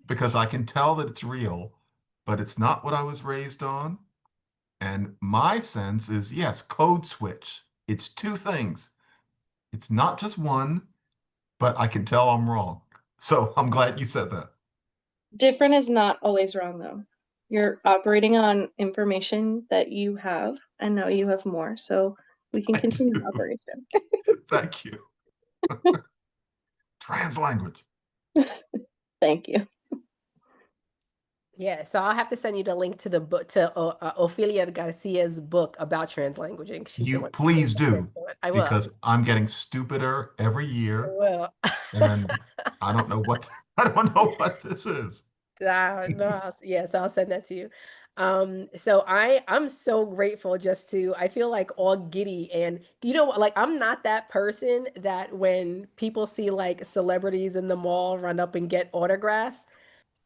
because I can tell that it's real, but it's not what I was raised on. And my sense is, yes, code switch. It's two things. It's not just one, but I can tell I'm wrong. So I'm glad you said that. Different is not always wrong, though. You're operating on information that you have, and now you have more. So we can continue the operation. Thank you. Translanguage. Thank you. Yeah, so I'll have to send you the link to the book to Ophelia Garcia's book about translanguaging. She's the You one. please do, I will. because I'm getting stupider every I year, will. and I don't know what this is. No, yeah, so I'll send that to you. So I'm so grateful just to, I feel like all giddy, and like I'm not that person that when people see like celebrities in the mall run up and get autographs,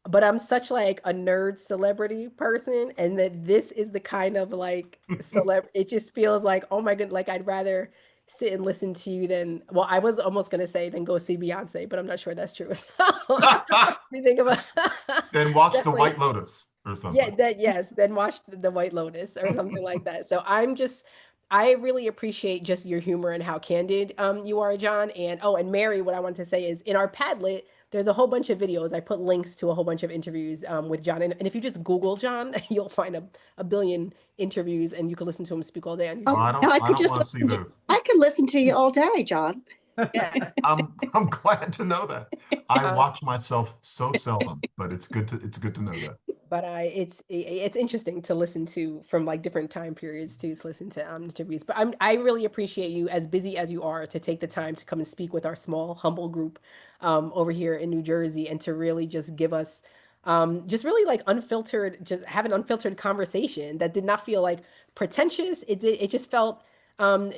but I'm such like a nerd celebrity person, and that this is the kind of like it just feels like, oh my god, like I'd rather sit and listen to you than, well, I was almost gonna say than go see Beyonce, but I'm not sure that's true. So we think about Then watch The definitely. White Lotus or Yeah, something. yes, then watch the White Lotus or something like that. So I really appreciate just your humor and how candid you are, John. And oh, and Mary, what I want to say is in our Padlet, there's a whole bunch of videos. I put links to a whole bunch of interviews with John. And if you just Google John, you'll find a billion interviews, and you can listen to him speak all day on Well, YouTube. I don't want to see those. I could listen to you all day, John. Yeah. I'm glad to know that. I watch myself so seldom, but it's good to know that. But it's interesting to listen to from like different time periods too, to listen to interviews. But I really appreciate you, as busy as you are, to take the time to come and speak with our small humble group over here in New Jersey, and to really just give us just really like unfiltered, just have an unfiltered conversation that did not feel like pretentious. It just felt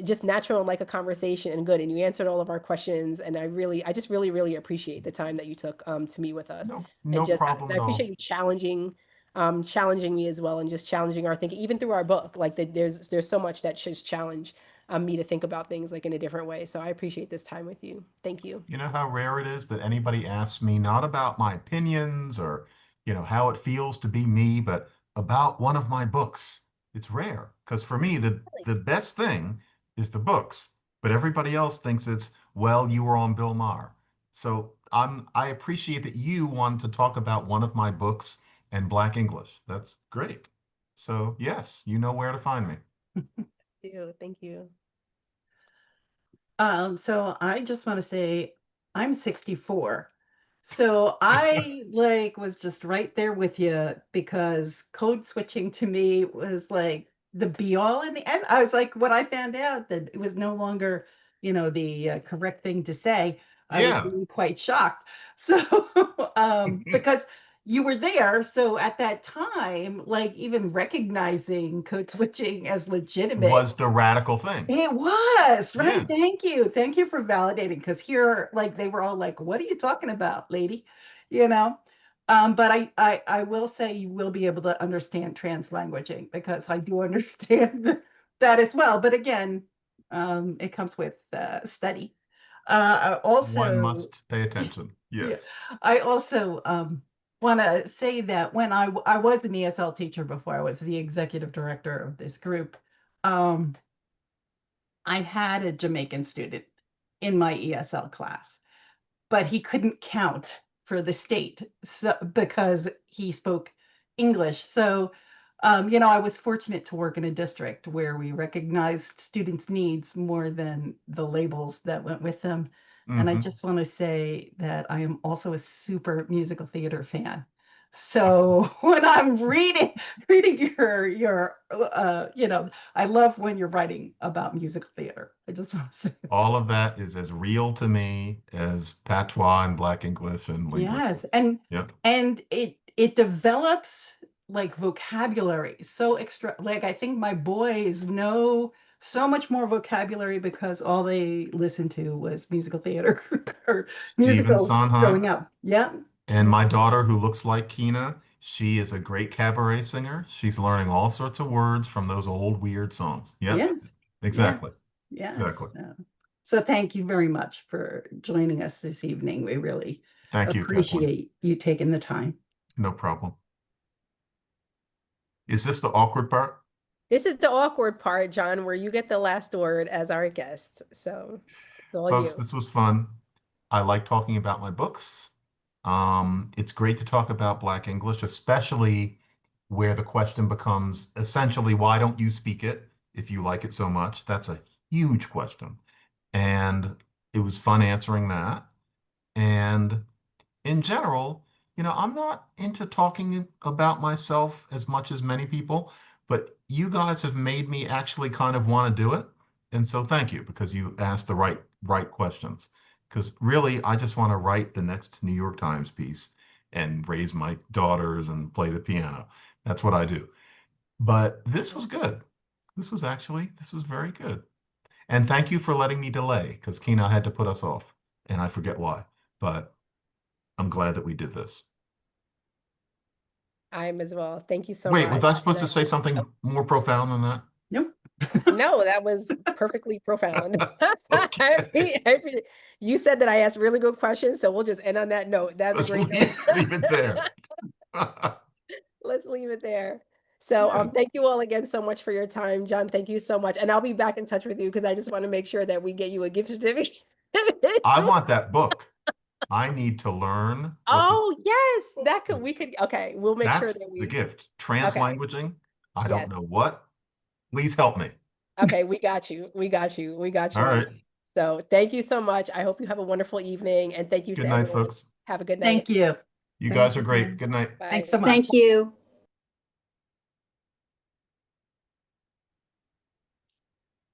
just natural and like a conversation and good. And you answered all of our questions, and I just really, really appreciate the time that you took to meet with us. No problem I at all. appreciate you challenging me as well, and just challenging our thinking, even through our book. Like there's so much that should challenge me to think about things like in a different way. So I appreciate this time with you. Thank you. You know how rare it is that anybody asks me not about my opinions or, how it feels to be me, but about one of my books. It's rare because for me, the best thing is the books, but everybody else thinks it's, well, you were on Bill Maher. So I appreciate that you wanted to talk about one of my books and Black English. That's great. So yes, you know where to find me. Thank you. So I just want to say I'm 64. So I was just right there with you because code switching to me was like the be all in the end. I was like, when I found out that it was no longer, the correct thing to say, I was Yeah. really quite shocked. So, because you were there, so at that time, even recognizing code switching as legitimate Was the radical thing. it was, right? Yeah. Thank you. Thank you for validating because here, they were all like, what are you talking about, lady? You know? But I will say you will be able to understand trans languaging because I do understand that as well. But again, it comes with study. One Also, must pay attention. yeah, Yes. I also want to say that when I was an ESL teacher before I was the executive director of this group, I had a Jamaican student in my ESL class, but he couldn't count for the state because he spoke English. So, I was fortunate to work in a district where we recognized students' needs more than the labels that went with them. And I just want to say that I am also a super musical theater fan. So when I'm reading your I love when you're writing about musical theater. I just want to say that. All of that is as real to me as patois and Black English and Yes, linguistics. and Yep. it develops vocabulary so extra. I think my boys know so much more vocabulary because all they listened to was musical theater or Stephen musicals growing Sondheim up. Yeah. and my daughter, who looks like Kina, she is a great cabaret singer. She's learning all sorts of words from those old weird songs. Yep. Yes. Yes. Exactly. Yes. Exactly. So thank you very much for joining us this evening. We really Thank you, Kathleen. appreciate you taking the time. No problem. Is this the awkward part? This is the awkward part, John, where you get the last word as our guest. So it's all Folks, you. this was fun. I like talking about my books. It's great to talk about Black English, especially where the question becomes essentially, why don't you speak it if you like it so much? That's a huge question. And it was fun answering that. And in general, I'm not into talking about myself as much as many people, but you guys have made me actually kind of want to do it. And so thank you because you asked the right questions. Because really, I just want to write the next New York Times piece and raise my daughters and play the piano. That's what I do. But this was good. This was very good. And thank you for letting me delay because Kina had to put us off, and I forget why. But I'm glad that we did this. I'm as well. Thank you so Wait, much. was I supposed to say something more profound than that? Nope. No, that was perfectly profound. Okay. You said that I asked really good questions, so we'll just end on that note. That's a great note. Leave it there. Let's leave it there. So Yeah. thank you all again so much for your time. John, thank you so much. And I'll be back in touch with you because I just want to make sure that we get you a gift certificate. I want that book. I need to learn what this Oh, yes, that could, we is. could, okay, we'll make sure That's that the we, gift. okay, Translanguaging. I yes. don't know what. Please help me. Okay, we got you. We got you. We got you. All right. So thank you so much. I hope you have a wonderful evening and thank you Good to night, everyone. folks. Have a good night. Thank you. You Thank guys are you, great. Jen. Good night. Bye. Thanks so much. Thank you.